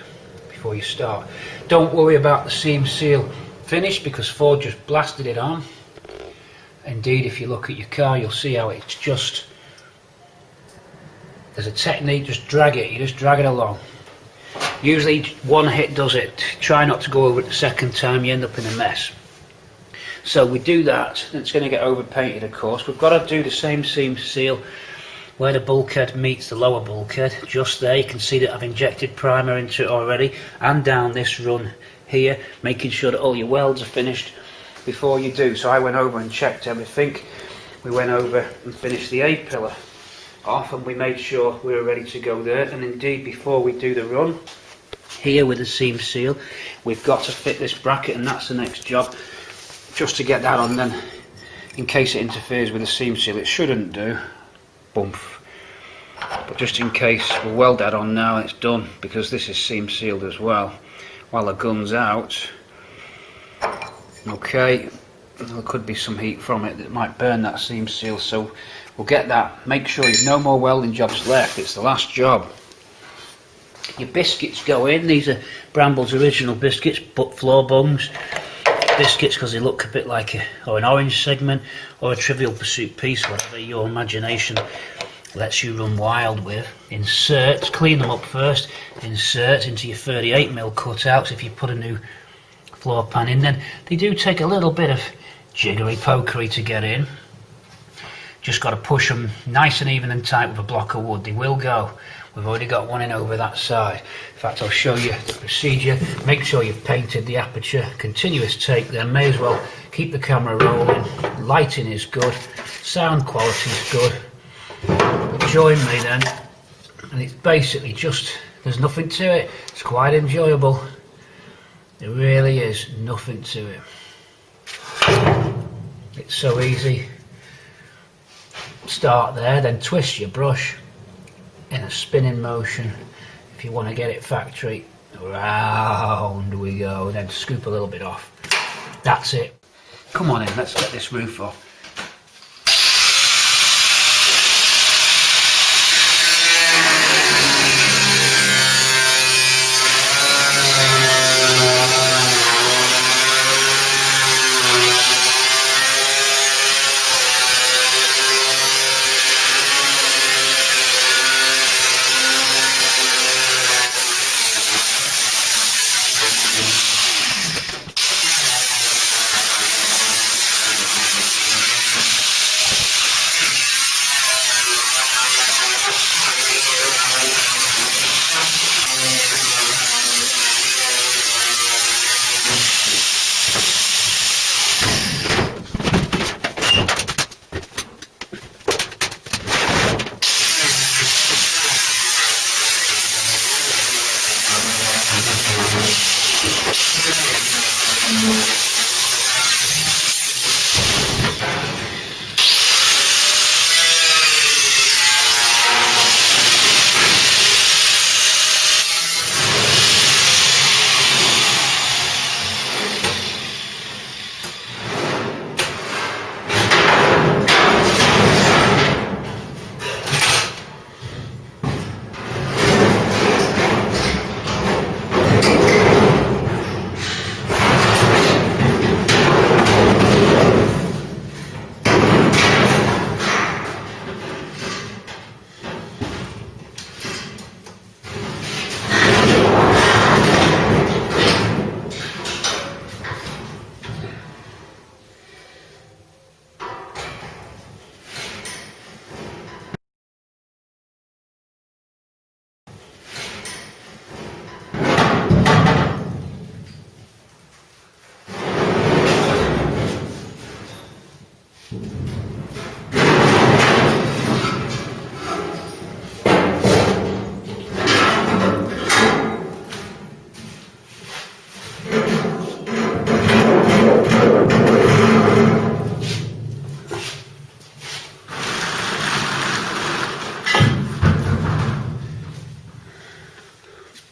S6: before you start. Don't worry about the seam seal finish, because Ford just blasted it on. Indeed, if you look at your car, you'll see how it's just, there's a technique, just drag it, you just drag it along. Usually one hit does it. Try not to go over it the second time, you end up in a mess. So we do that, and it's going to get over painted, of course. We've got to do the same seam seal where the bulkhead meets the lower bulkhead, just there. You can see that I've injected primer into it already, and down this run here, making sure that all your welds are finished before you do. So I went over and checked everything. we went over and finished the A-pillar off, and we made sure we were ready to go there. And indeed, before we do the run, here with the seam seal, we've got to fit this bracket, and that's the next job, just to get that on. Then in case it interferes with the seam seal, it shouldn't do, bump, but just in case, we'll weld that on now and it's done, because this is seam sealed as well while the gun's out. Okay, there could be some heat from it that might burn that seam seal, so we'll get that. Make sure you've no more welding jobs left, it's the last job. Your biscuits go in. These are Bramble's original biscuits, but floor bungs biscuits, because they look a bit like an orange segment or a Trivial Pursuit piece, whatever your imagination lets you run wild with. Insert, clean them up first, insert into your 38mm cutouts if you put a new floor pan in. Then they do take a little bit of jiggery pokery to get in. Just got to push them nice and even and tight with a block of wood. They will go. We've already got one in over that side. In fact, I'll show you the procedure. Make sure you've painted the aperture. Continuous take then. May as well keep the camera rolling. Lighting is good. Sound quality is good. Join me then. And it's basically just, there's nothing to it. It's quite enjoyable. There really is nothing to it. It's so easy. Start there, then twist your brush in a spinning motion. If you want to get it factory, round we go, then scoop a little bit off. That's it. Come on in, let's get this roof off.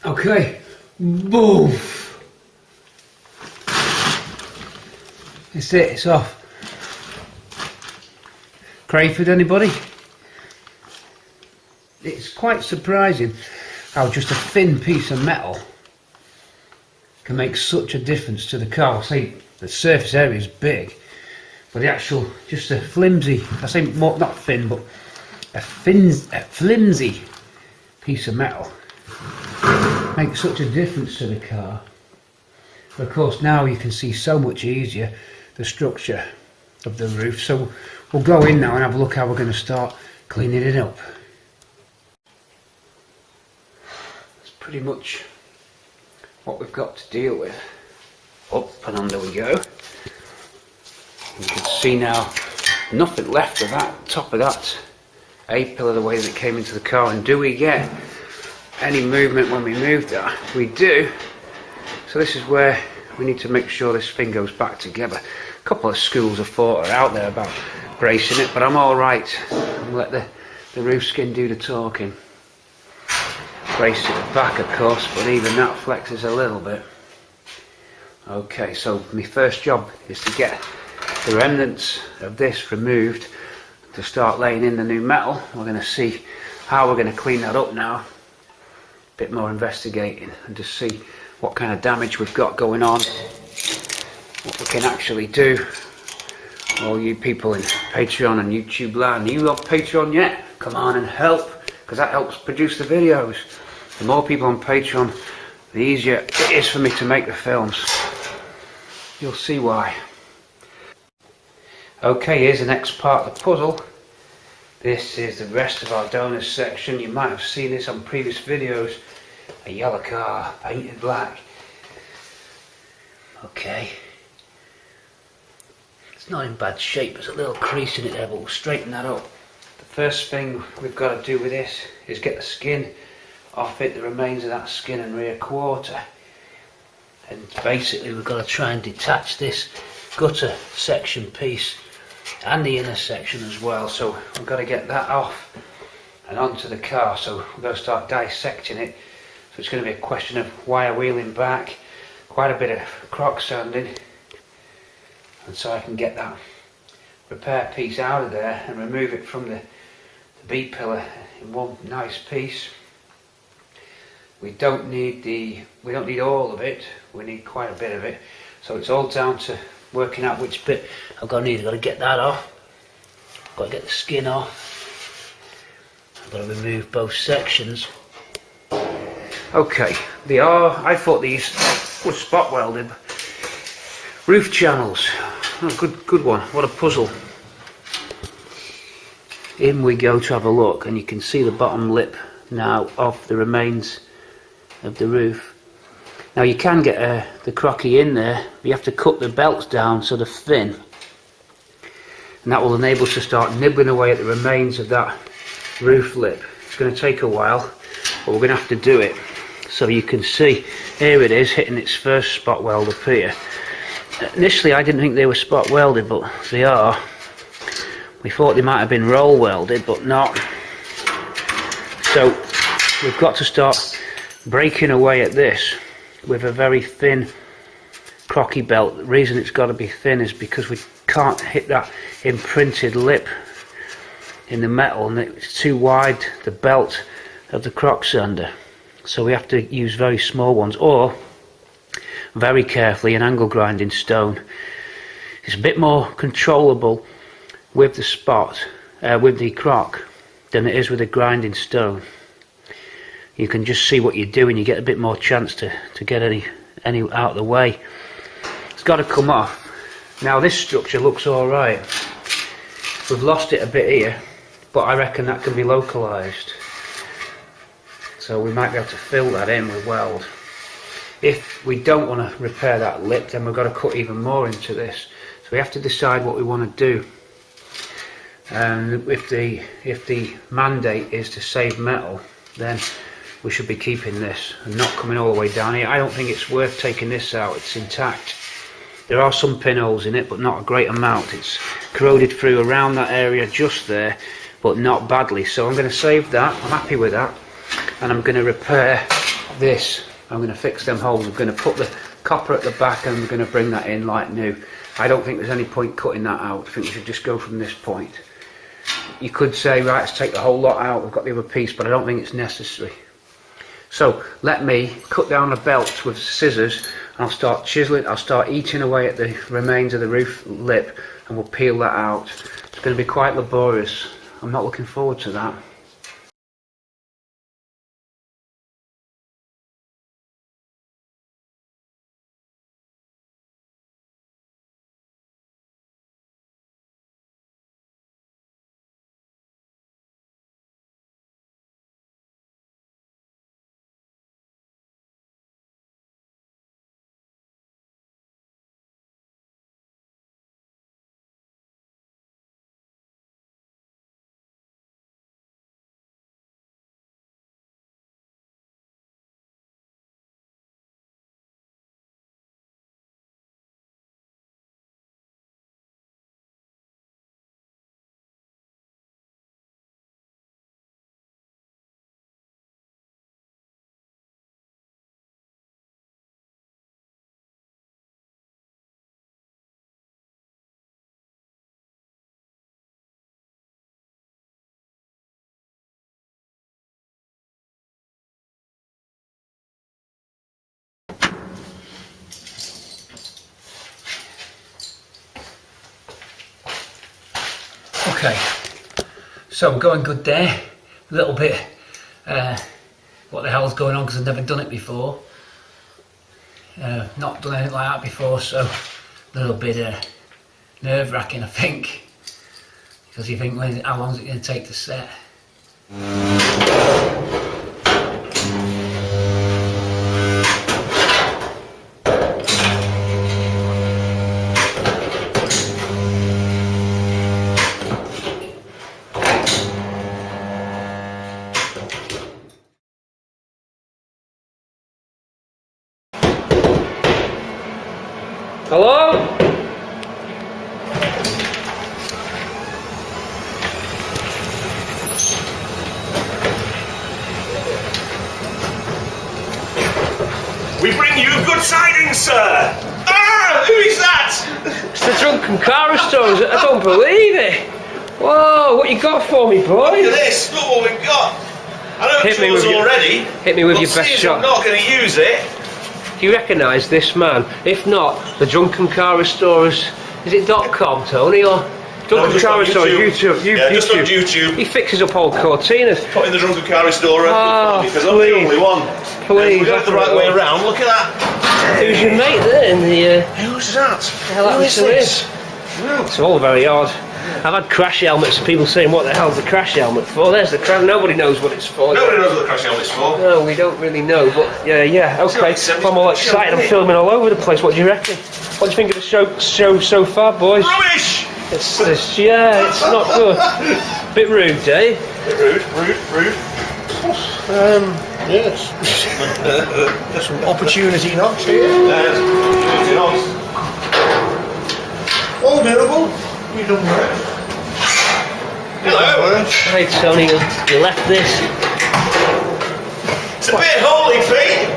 S6: Okay, boom. That's it, it's off. Crayford, anybody? It's quite surprising how just a thin piece of metal can make such a difference to the car. I say the surface area is big, but the actual, just a flimsy, I say more, not thin, but a flimsy piece of metal makes such a difference to the car. But of course now you can see so much easier the structure of the roof, so we'll go in now and have a look how we're going to start cleaning it up. That's pretty much what we've got to deal with. Up and under we go. You can see now nothing left of that top of that A-pillar the way that it came into the car. And do we get any movement when we move that? We do. So this is where we need to make sure this thing goes back together. A couple of schools of thought are out there about bracing it, but I'm alright. I'll let the roof skin do the talking. Brace it back, of course, but even that flexes a little bit. Okay, so my first job is to get the remnants of this removed to start laying in the new metal. We're going to see how we're going to clean that up now. A bit more investigating and just see what kind of damage we've got going on, what we can actually do. All you people in Patreon and YouTube land, you love Patreon yet? Come on and help, because that helps produce the videos. The more people on Patreon, the easier it is for me to make the films. You'll see why. Okay, here's the next part of the puzzle. This is the rest of our donors section. You might have seen this on previous videos. A yellow car, painted black. Okay. It's not in bad shape, there's a little crease in it there, but we'll straighten that up. The first thing we've got to do with this is get the skin off it, the remains of that skin and rear quarter. And basically we've got to try and detach this gutter section piece and the inner section as well. So we've got to get that off and onto the car. So we're going to start dissecting it. So it's going to be a question of wire wheeling back, quite a bit of crock sanding, and so I can get that repair piece out of there and remove it from the B pillar in one nice piece. We don't need all of it. We need quite a bit of it. So it's all down to working out which bit I've got to need. I've got to get that off. I've got to get the skin off. I've got to remove both sections. Okay, I thought these were spot welded. Roof channels. Oh, good one. What a puzzle. In we go to have a look, and you can see the bottom lip now of the remains of the roof. Now you can get the crocky in there, but you have to cut the belts down so they're thin. And that will enable us to start nibbling away at the remains of that roof lip. It's going to take a while, but we're going to have to do it. So you can see, here it is, hitting its first spot weld up here. Initially I didn't think they were spot welded, but they are. We thought they might have been roll welded, but not. So we've got to start breaking away at this with a very thin crocky belt. The reason it's got to be thin is because we can't hit that imprinted lip in the metal, and it's too wide, the belt of the crock sander. So we have to use very small ones, or very carefully an angle grinding stone. It's a bit more controllable with the spot, with the crock, than it is with a grinding stone. You can just see what you're doing. You get a bit more chance to get any out of the way. It's got to come off. Now this structure looks all right. We've lost it a bit here, but I reckon that can be localized. So we might be able to fill that in with weld. If we don't want to repair that lip, then we've got to cut even more into this. So we have to decide what we want to do. And if the mandate is to save metal, then we should be keeping this and not coming all the way down here. I don't think it's worth taking this out. It's intact. There are some pinholes in it, but not a great amount. It's corroded through around that area just there, but not badly. So I'm going to save that. I'm happy with that. And I'm going to repair this. I'm going to fix them holes. I'm going to put the copper at the back, and I'm going to bring that in like new. I don't think there's any point cutting that out. I think we should just go from this point. You could say, right, let's take the whole lot out. We've got the other piece, but I don't think it's necessary. So let me cut down the belt with scissors, and I'll start chiseling. I'll start eating away at the remains of the roof lip, and we'll peel that out. It's going to be quite laborious. I'm not looking forward to that. Okay, so we're going good there. A little bit, what the hell's going on, because I've never done it before. Not done anything like that before, so a little bit nerve-wracking, I think. Because you think, how long is it going to take to set?
S12: Hello?
S10: We bring you good tidings, sir! Ah! Who is that?
S12: It's the drunken car restorers. I don't believe it. Whoa, what you got for me, boy?
S10: Look at this, look what we've got. I know
S12: Hit me
S10: it's
S12: with your-
S10: already.
S12: Hit me with
S10: but
S12: your best
S10: seeing
S12: shot.
S10: I'm not going to use it.
S12: Do you recognise this man? If not, the Drunken Car Restorers. Is it .com, Tony, or Drunken
S10: just
S12: Car
S10: on
S12: Restorers
S10: YouTube.
S12: YouTube?
S10: Yeah, just on YouTube.
S12: He fixes up old Cortinas.
S10: Put in the Drunken Car Restorer.
S12: Oh,
S10: because I'm the
S12: please.
S10: only one.
S12: Please,
S10: We got it the right way around. Look at that.
S12: Who's your mate there in the?
S10: Who's that?
S12: Hell, that
S10: Who is
S12: Mr.
S10: this?
S12: It's all very odd. I've had crash helmets and people saying, what the hell's the crash helmet for? There's the crash. Nobody knows what it's for.
S10: Nobody knows what the crash helmet's for.
S12: No, we don't really know, but yeah, okay. I'm all excited. I'm filming all over the place. What do you reckon? What do you think of the show so far, boys?
S10: Rubbish!
S12: It's not good. Bit rude, Dave.
S10: Rude.
S9: Yes. There's some opportunity knocks here.
S10: There's opportunity knocks.
S9: All doable. You done work.
S10: Hello.
S12: Hey, Tony, you left this.
S10: It's a bit holy, Pete.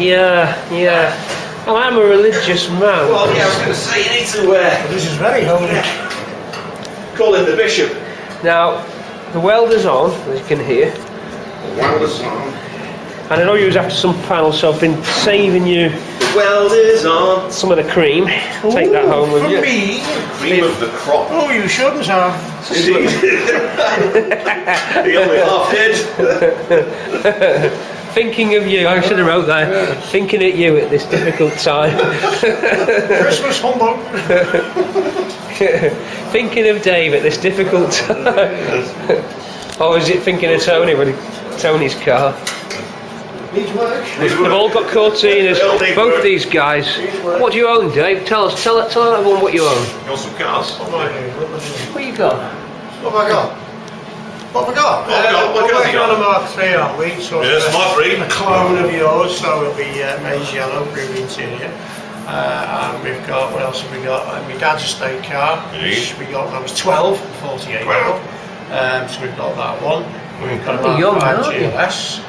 S12: Yeah. Oh, I'm a religious man.
S10: Well, yeah, I was going to say, you need to
S9: This is very holy.
S10: call in the bishop.
S12: Now, the welder's on, as you can hear.
S10: Welder's on.
S12: And I know you was after some panels, so I've been saving you
S10: The welder's on.
S12: some of the cream. Take that home with
S9: For
S12: you.
S9: me?
S10: Cream of the crop.
S9: Oh, you shouldn't have.
S10: Indeed. He only half did.
S12: Thinking of you, I should have wrote that. Thinking of you at this difficult time.
S9: Christmas humbug.
S12: Thinking of Dave at this difficult time. Or is it thinking of Tony with Tony's car?
S9: Needs work.
S12: They've all got Cortinas, both these guys. What do you own, Dave? Tell everyone what you own.
S10: You want some cars?
S9: What am I doing?
S12: What you got?
S9: What have I got? What have I got?
S10: What
S9: We're
S10: have you
S9: working
S10: got?
S9: on a Mark III, aren't we? So
S10: Yes,
S9: it's
S10: Mark III.
S9: a clone of yours, so it'll be maize yellow, groovy interior. And we've got, what else have we got? My dad's estate car, which we got when I was 12, 48
S10: Wow.
S9: So we've got that one. We've got a
S12: Oh,
S9: Mark
S12: young,
S9: V
S12: aren't you?
S9: GLS.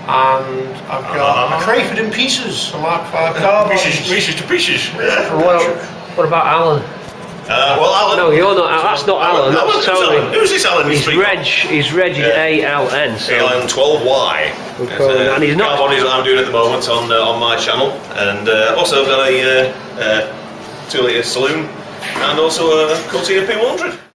S9: And I've got a Crayford in pieces, a Mark V car.
S10: Pieces to pieces.
S12: And what about Alan?
S10: Well, Alan.
S12: No, you're not. Alan. That's not Alan. That's Tony.
S10: Who's this Alan?
S12: His reg is ALN. So
S10: ALN 12Y.
S12: and he's not.
S10: Carbon is what I'm doing at the moment on my channel, and also got a 2 litre saloon, and also a Cortina P100.